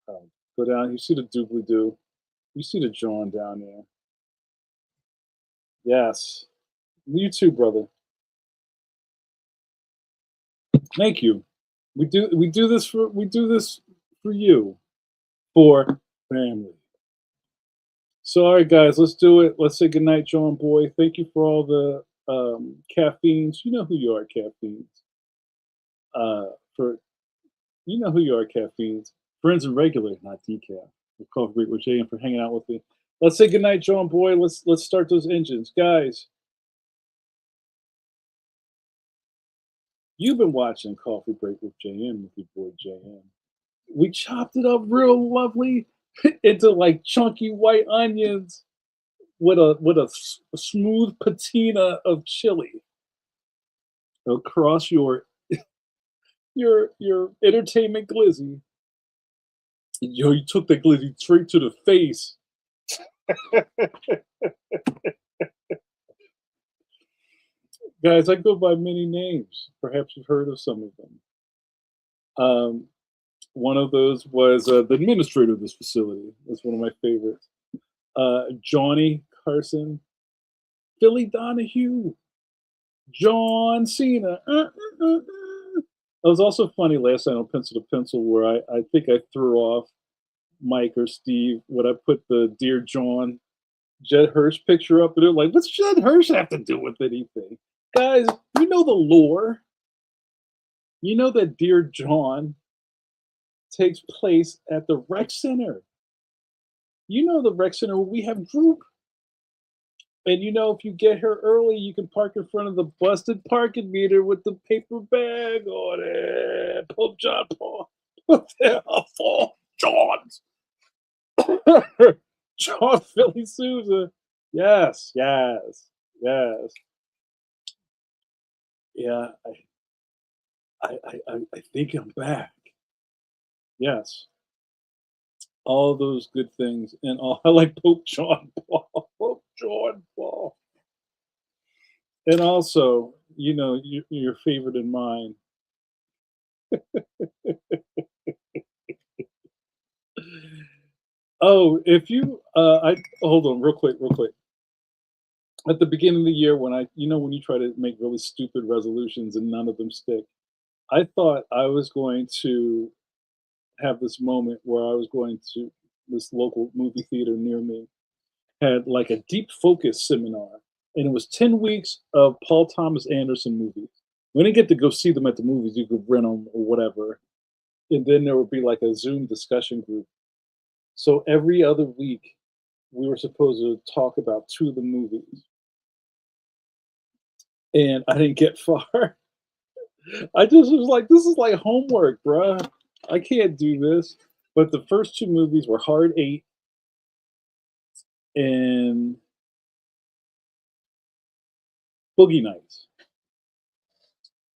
Go down. You see the doobly doo. You see the John down there. Yes. You too, brother. Thank you. We do this for you, for family. So all right, guys, let's do it. Let's say goodnight, John Boy. Thank you for all the caffeines. You know who you are, caffeines. For you know who you are, caffeines. Friends and regular, not decaf. We'll call Great with Jay and for hanging out with me. Let's say goodnight, John Boy. Let's start those engines, guys. You've been watching Coffee Break with JM with your boy JM. We chopped it up real lovely into like chunky white onions with a smooth patina of chili across your entertainment glizzy. Yo, you took the glizzy straight to the face. Guys, I go by many names. Perhaps you've heard of some of them. One of those was the administrator of this facility. That's one of my favorites. Johnny Carson, Philly Donahue, John Cena. It was also funny last night on Pencil to Pencil where I think I threw off Mike or Steve when I put the Dear John Jed Hirsch picture up, and they're like, "What's Jed Hirsch have to do with anything?" Guys, you know the lore. You know that Dear John takes place at the rec center. You know the rec center, we have group. And you know, if you get here early, you can park in front of the busted parking meter with the paper bag on it. Pope John Paul. Paul Johns. John Philly Sousa. Yes, yes, yes. Yeah, I think I'm back. Yes. All those good things and all I like Pope John Paul. Pope John Paul. And also, you know, your favorite and mine. Oh, if you I hold on real quick. At the beginning of the year when when you try to make really stupid resolutions and none of them stick, I thought I was going to have this moment where I was going to this local movie theater near me had like a deep focus seminar, and it was 10 weeks of Paul Thomas Anderson movies. We didn't get to go see them at the movies, you could rent them or whatever. And then there would be like a Zoom discussion group. So every other week, we were supposed to talk about two of the movies. And I didn't get far. I just was like, this is like homework, bruh. I can't do this. But the first two movies were Hard Eight and Boogie Nights.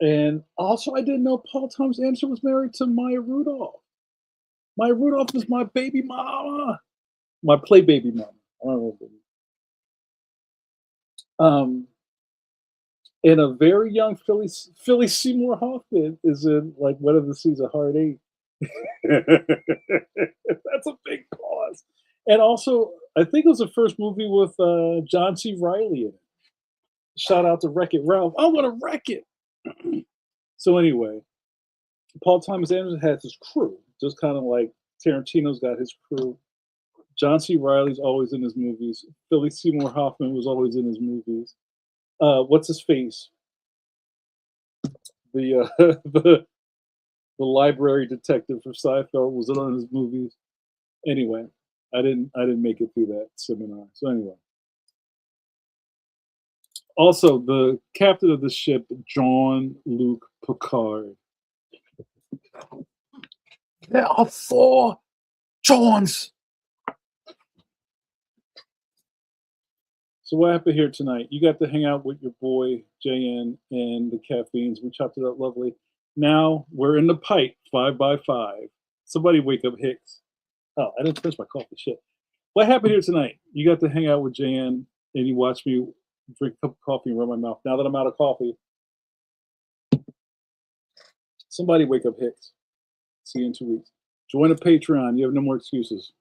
And also, I didn't know Paul Thomas Anderson was married to Maya Rudolph. Maya Rudolph is my baby mama, my play baby mama. I don't know. Um, and a very young Philly Seymour Hoffman is in like one of the scenes of Hard Eight. That's a big pause. And also, I think it was the first movie with John C. Riley in it. Shout out to Wreck It Ralph. I want to wreck it. So anyway, Paul Thomas Anderson has his crew, just kind of like Tarantino's got his crew. John C. Riley's always in his movies. Philly Seymour Hoffman was always in his movies. What's his face? The the library detective from Seinfeld was in on his movies. Anyway, I didn't make it through that seminar. So anyway, also the captain of the ship, Jean Luc Picard. There are four Johns. So what happened here tonight? You got to hang out with your boy JN and the caffeines. We chopped it up lovely. Now we're in the pipe, 5x5. Somebody wake up Hicks. Oh, I didn't finish my coffee. Shit. What happened here tonight? You got to hang out with JN and you watched me drink a cup of coffee and rub my mouth. Now that I'm out of coffee, somebody wake up Hicks. See you in 2 weeks. Join a Patreon. You have no more excuses.